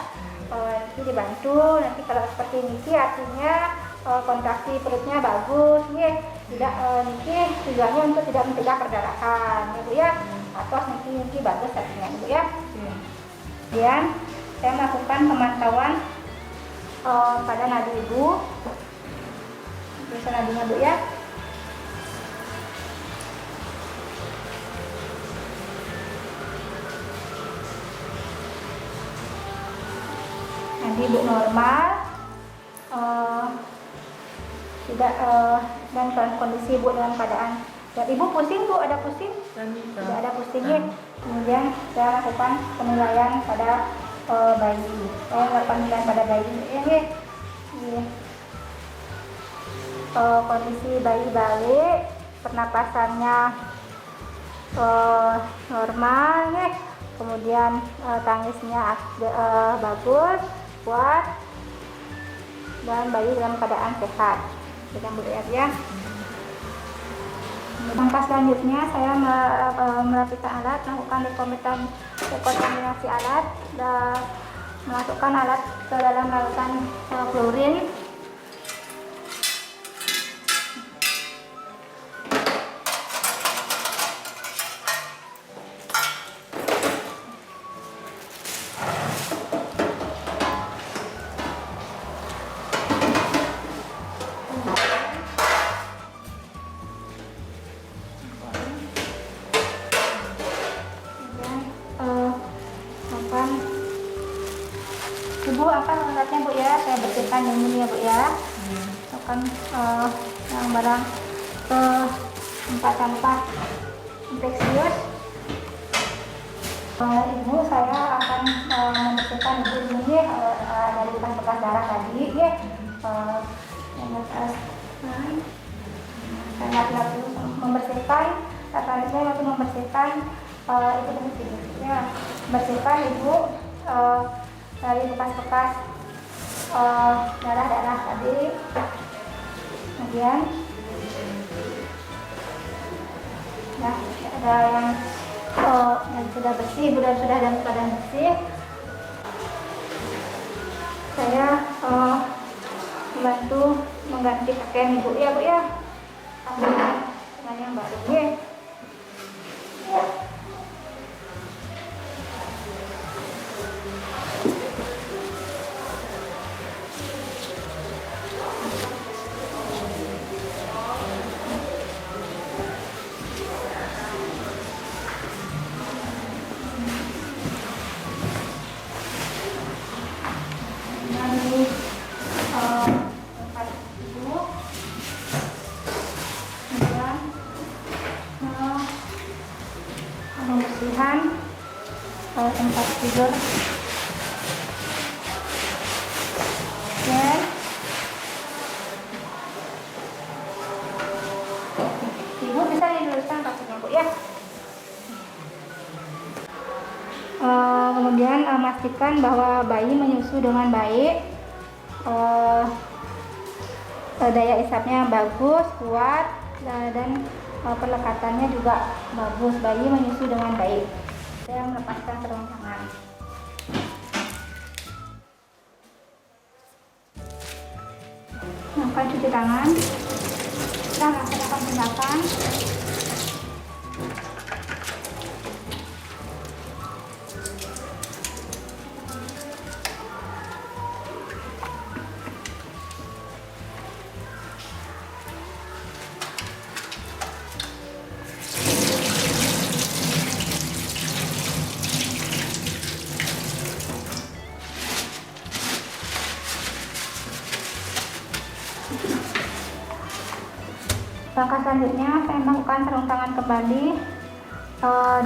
nanti dibantu. Nanti kalau seperti ini artinya kontraksi perutnya bagus ya, tidak niki tujuannya untuk tidak mencegah perdarahan ya bu ya, atau niki bagus artinya bu ya. Kemudian saya melakukan pemantauan pada nadi ibu, bisa nadinya bu ya. Nadi ibu normal, tidak dan kondisi ibu dalam keadaan. Dan ibu pusing bu, ada pusing? Tidak ada pusingnya. Kemudian saya lakukan penilaian pada bayi. Saya melakukan penilaian pada bayi. Ini kondisi bayi balik, pernapasannya normal nih. Kemudian tangisnya bagus, kuat, dan bayi dalam keadaan sehat. Kita lihat ya. Langkah selanjutnya saya merapikan alat, melakukan dekontaminasi alat, dan memasukkan alat ke dalam larutan klorin. Ibu akan alatnya Bu ya, saya bersihkan dulu ya Bu ya. Akan yang barang ke tempat sampah infeksius. Ibu saya akan membersihkan ibu ini dari bekas darah tadi ya. Yang atas, saya lap dulu membersihkan. Selanjutnya untuk membersihkan itu ya, membersihkan ibu dari bekas-bekas darah-darah tadi. Kemudian nah, ada yang sudah bersih, sudah dalam keadaan bersih. Saya membantu mengganti pakaian ibu ya Bu ya, dengan yang baru ya. Pembersihan tempat tidur dan ibu bisa diluruskan kakinya Bu ya. Kemudian pastikan bahwa bayi menyusu dengan baik, daya isapnya bagus, kuat, dan pelekatannya juga bagus. Bayi menyusu dengan baik. Saya melepaskan sarung tangan. Lakukan cuci tangan. Kita lakukan tindakan. Langkah selanjutnya saya melakukan sarung tangan kembali,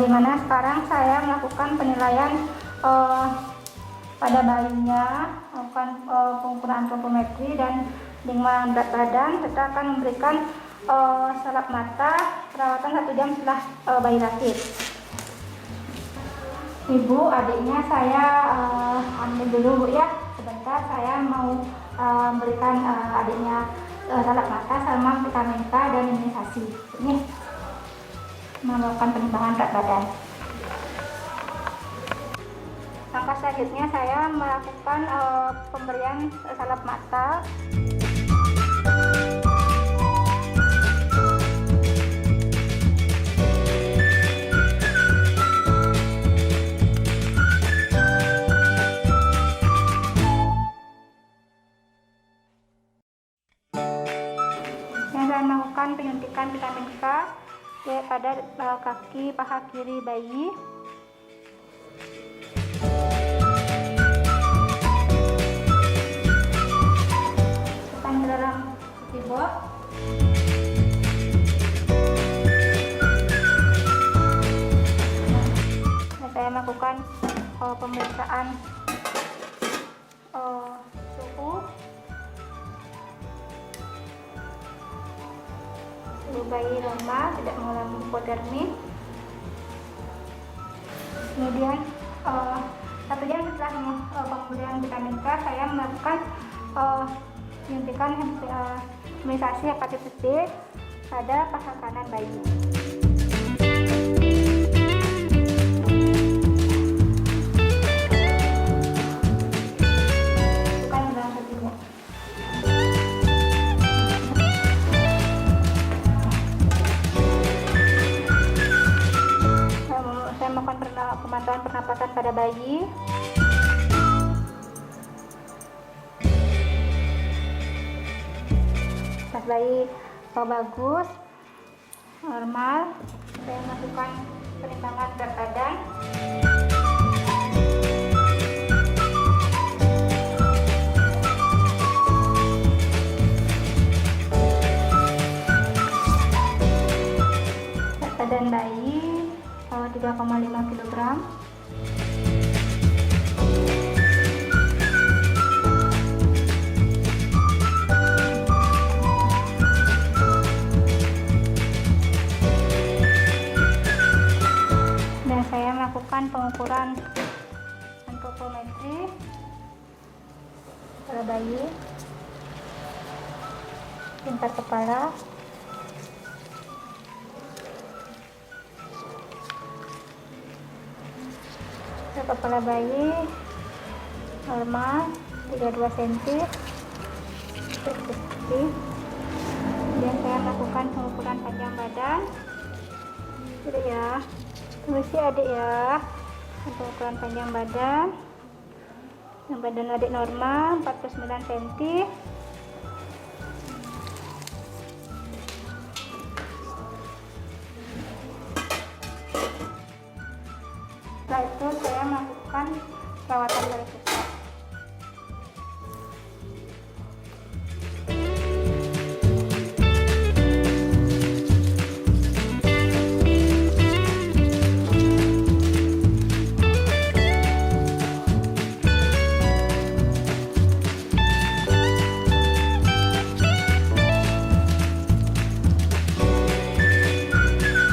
di mana sekarang saya melakukan penilaian pada bayinya, melakukan pengukuran antropometri dan lingkungan berat badan, serta akan memberikan salep mata perawatan 1 jam setelah bayi lahir. Ibu, adiknya saya ambil dulu Bu ya, sebentar saya mau memberikan adiknya salep mata sama vitamin K dan imunisasi. Ini melakukan penimbangan berat badan. Langkah selanjutnya saya melakukan pemberian salep mata. Saya melakukan penyuntikan vitamin K pada kaki paha kiri bayi. Masukkan ke dalam box. bayi normal, tidak mengalami hipotermi. Kemudian 1 jam setelah pemberian vitamin K, saya melakukan menyuntikkan imunisasi hepatitis B pada paha kanan bayi. Saya melakukan pemantauan pernapasan pada bayi. Tas bayi bagus, normal. Saya masukkan penimbangan berat badan. Berat badan bayi 3,5 kg. Dan saya melakukan pengukuran antropometri pada bayi, tingkat kepala, kepala bayi normal 32 cm. Kemudian saya melakukan pengukuran panjang badan. Tidak ya, permisi adik ya. Pengukuran panjang badan. Yang badan adik normal 49 cm. Setelah itu saya melakukan perawatan dari pusat.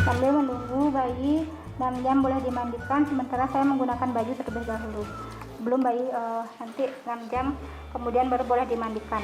Sambil menunggu bayi 6 jam boleh dimandikan, sementara saya menggunakan baju terlebih dahulu sebelum bayi nanti 6 jam kemudian baru boleh dimandikan.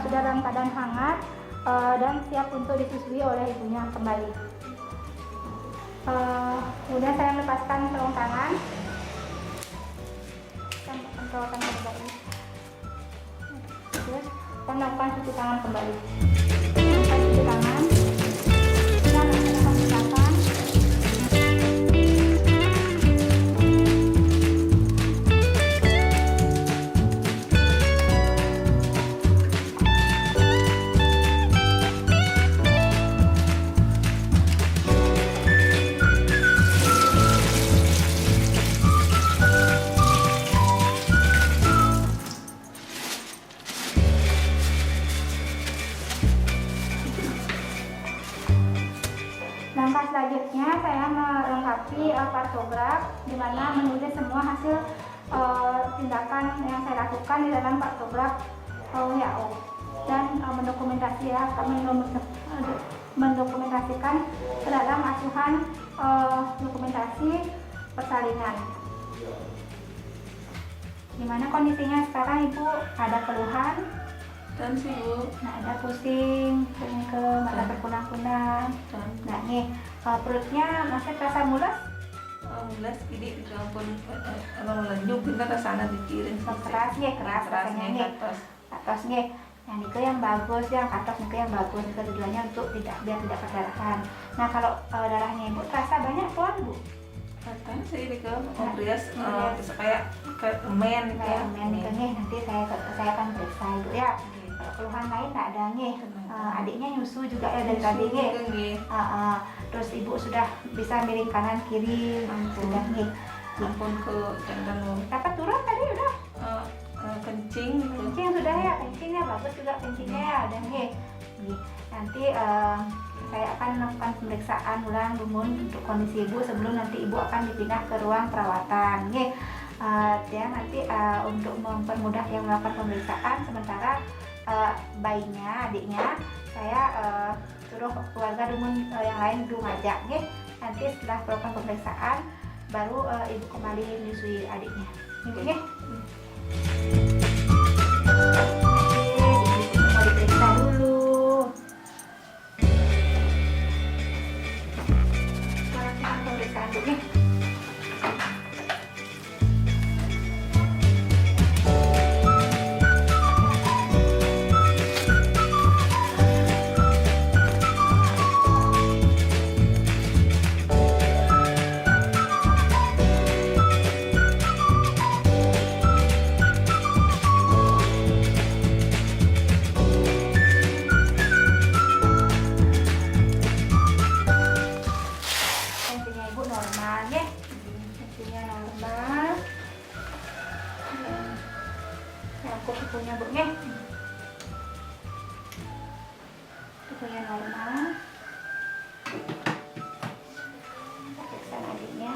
Sudah dalam keadaan hangat dan siap untuk disusui oleh ibunya kembali. Kemudian saya melepaskan sarung tangan dan perawatan pada bayi. Terus kita melakukan cuci tangan kembali. Melakukan cuci tangan. Kita melakukan cuci tangan. Langkah selanjutnya saya melengkapi kartograf, di mana menulis semua hasil tindakan yang saya lakukan di dalam kartograf WHO dan mendokumentasi ya, kami mendokumentasikan ke dalam asuhan dokumentasi persalinan. Gimana kondisinya sekarang Ibu? Ada keluhan? Dan sih Bu. Nah, ada pusing, ke mata terkunang-kunang. Nah, nih perutnya masih terasa mules? Mulas gini di kampung melanjut kita ke sana dikirim Keras rasanya nih. Atas nih. Yang itu yang bagus, yang atas itu yang bagus. Itu tujuannya untuk biar tidak perdarahan. Nah, kalau darahnya Ibu terasa banyak keluar Bu? Katanya sih ini ke Obrias kayak men Kayak men itu nih. Nanti saya akan periksa Ibu ya. Kalau keluhan lain nggak ada nih. Adiknya nyusu juga ya dari tadi nih. Terus Ibu sudah bisa miring kanan kiri, sudah nih. Ampun ke jangan Dapat turun tadi udah. kencing Sudah ya, kencingnya bagus juga kencingnya ya, udah nih. Nanti saya akan melakukan pemeriksaan ulang Bumun untuk kondisi Ibu sebelum nanti Ibu akan dipindah ke ruang perawatan. Nih, ya nanti untuk mempermudah yang melakukan pemeriksaan sementara bayinya, adiknya, saya suruh keluarga Dumun yang lain dulu ngajak. Nih, nanti setelah melakukan pemeriksaan baru Ibu kembali menyusui adiknya. Ibu nih. Mau diperiksa dulu. Melakukan pemeriksaan dulu nih. Tensinya Ibu normal ya. Tensinya normal. Aku suhunya Bu ya. Suhunya normal. Periksa adiknya.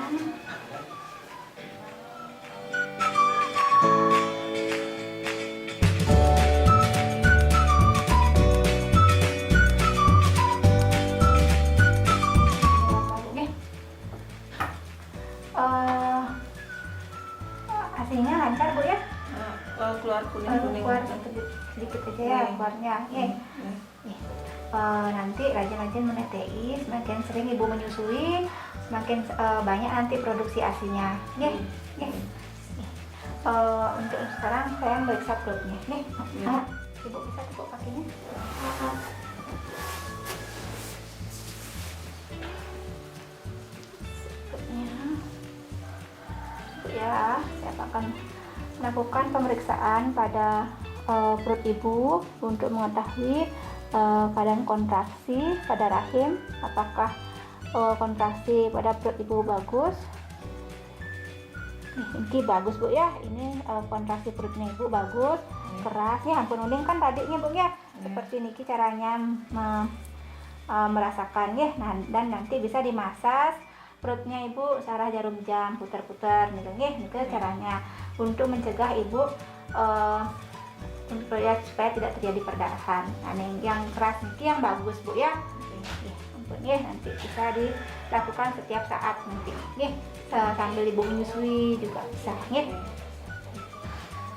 Hasilnya lancar Bu ya? keluar kuning Keluar sedikit aja ya keluarnya. Nanti rajin-rajin menetes, semakin sering Ibu menyusui, semakin banyak nanti produksi ASINya. Untuk sekarang saya meriksa perutnya. Nih, Ibu bisa tepuk kakinya. Ya, saya akan melakukan pemeriksaan pada perut Ibu untuk mengetahui keadaan kontraksi pada rahim, apakah kontraksi pada perut Ibu bagus. Ini bagus Bu ya, ini kontraksi perutnya Ibu bagus, keras ya, ampun uning kan tadinya Bu ya. Seperti niki caranya merasakan ya. Nah, dan nanti bisa dimasas perutnya Ibu searah jarum jam, putar-putar gitu nggih. Itu caranya untuk mencegah Ibu untuk supaya tidak terjadi perdarahan. Nah, yang keras niki yang bagus Bu ya. Ampun ya, nanti bisa dilakukan setiap saat nanti nggih. Sambil Ibu menyusui juga bisa nggih.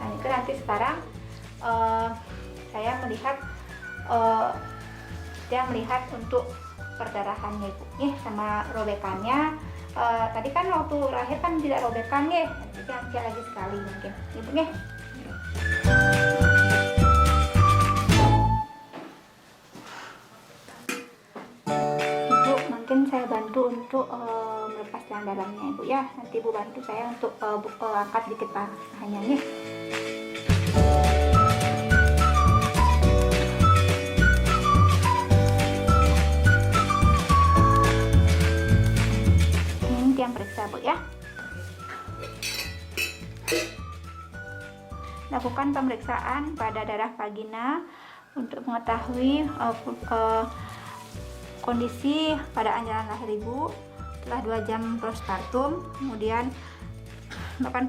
Nah, itu nanti sekarang saya melihat untuk perdarahannya Ibu nih sama robekannya. Tadi kan waktu lahir kan tidak robekan nih, nanti angkat lagi sekali mungkin Ibu nih. Ibu mungkin saya bantu untuk melepas yang dalamnya Ibu ya. Nanti Ibu bantu saya untuk angkat dikit pahannya nih. Yang periksa Bu ya. Lakukan pemeriksaan pada darah vagina untuk mengetahui kondisi pada jalan lahir Ibu setelah 2 jam postpartum. Kemudian melakukan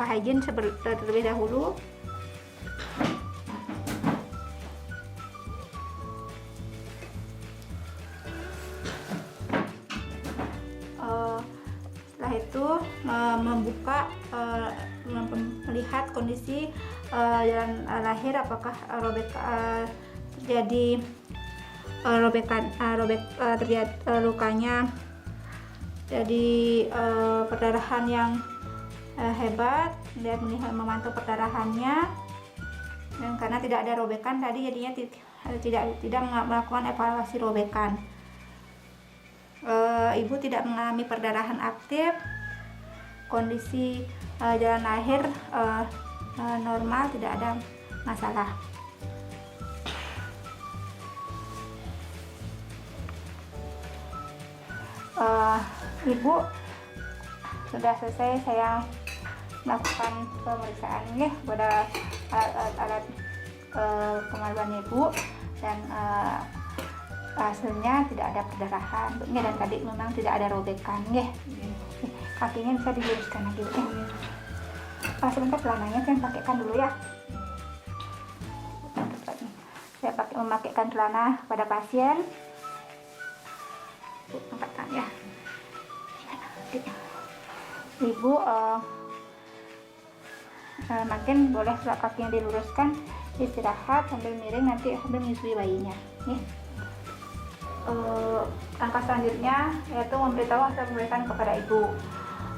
hygiene terlebih dahulu. membuka melihat kondisi jalan lahir apakah terjadi terjadi lukanya, jadi perdarahan yang hebat, dan memantau perdarahannya, dan karena tidak ada robekan tadi jadinya tidak melakukan evaluasi robekan. Ibu tidak mengalami perdarahan aktif, kondisi jalan lahir normal, tidak ada masalah. Ibu sudah selesai saya melakukan pemeriksaan pada alat kemaluan ibu, dan hasilnya tidak ada perdarahan dan tadi memang tidak ada robekan kakinya bisa diluruskan lagi sebentar, celananya saya pakaikan dulu ya. Saya memakaikan celana pada pasien. Angkatkan ya. Ibu makin boleh kakinya diluruskan, istirahat sambil miring, nanti sambil menyusui bayinya. Langkah selanjutnya yaitu memberitahu hasil pemeriksaan kepada ibu.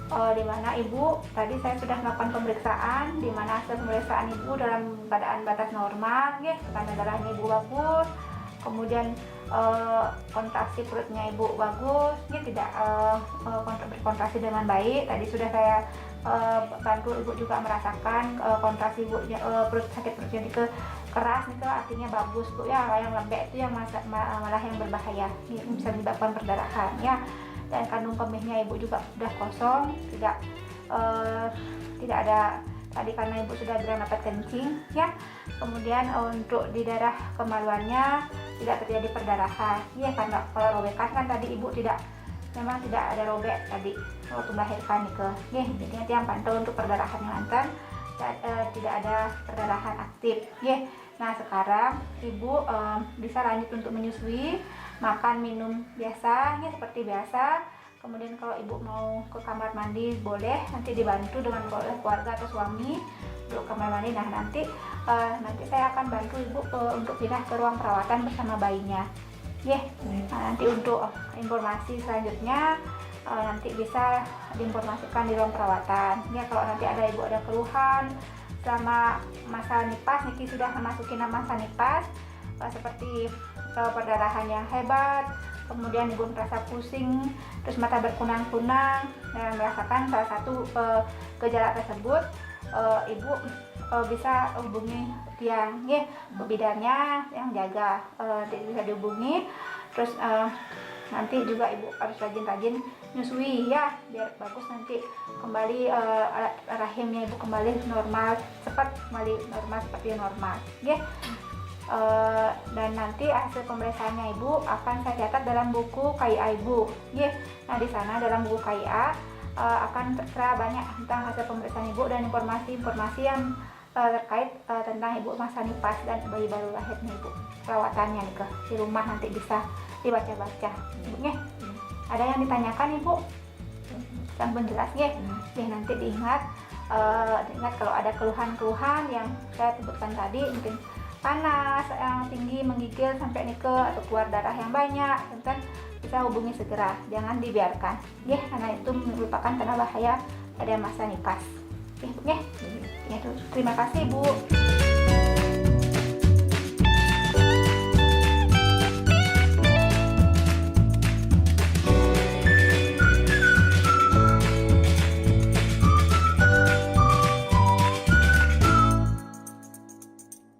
Di mana ibu tadi saya sudah melakukan pemeriksaan, di mana hasil pemeriksaan ibu dalam keadaan batas normal, tekanan darahnya ibu bagus, kemudian kontraksi perutnya ibu bagus, tidak berkontraksi dengan baik. Tadi sudah saya bantu ibu juga merasakan kontraksi ibu perut, sakit perutnya itu keras, itu artinya bagus bu ya. Yang lembek itu yang malah yang berbahaya, bisa menyebabkan perdarahan ya. Dan kandung kemihnya ibu juga sudah kosong, tidak ada tadi karena ibu sudah dapat kencing ya. Kemudian untuk di daerah kemaluannya tidak terjadi perdarahan ya, karena kalau robekan kan tadi ibu memang tidak ada robek tadi waktu melahirkan jadi nanti yang pantau untuk perdarahan yang lancar, tidak ada perdarahan aktif Nah sekarang ibu bisa lanjut untuk menyusui, makan minum biasa seperti biasa. Kemudian kalau ibu mau ke kamar mandi boleh, nanti dibantu dengan keluarga atau suami untuk kamar mandi. Nah nanti saya akan bantu ibu untuk pindah ke ruang perawatan bersama bayinya Nah, nanti untuk informasi selanjutnya nanti bisa diinformasikan di ruang perawatan kalau nanti ibu ada keluhan selama masa nipas. Niki sudah memasuki masa nipas, seperti perdarahan yang hebat, kemudian ibu merasa pusing, terus mata berkunang-kunang, dan merasakan salah satu gejala tersebut, ibu bisa hubungi tiang bidannya yang jaga, bisa dihubungi. Terus nanti juga ibu harus rajin-rajin nyusui biar bagus, nanti kembali rahimnya ibu kembali normal, cepat kembali normal seperti normal dan nanti hasil pemeriksaannya ibu akan saya catat dalam buku KIA ibu Nah di sana dalam buku KIA akan tertera banyak tentang hasil pemeriksaan ibu dan informasi-informasi yang terkait tentang ibu masa nipas dan bayi baru lahirnya ibu, perawatannya di rumah nanti bisa dibaca-baca Ada yang ditanyakan ibu? Yang jelas nanti diingat kalau ada keluhan-keluhan yang saya sebutkan tadi, mungkin panas yang tinggi, menggigil sampai atau keluar darah yang banyak, bisa hubungi segera, jangan dibiarkan karena itu merupakan tanda bahaya pada masa nipas. Terima kasih Bu.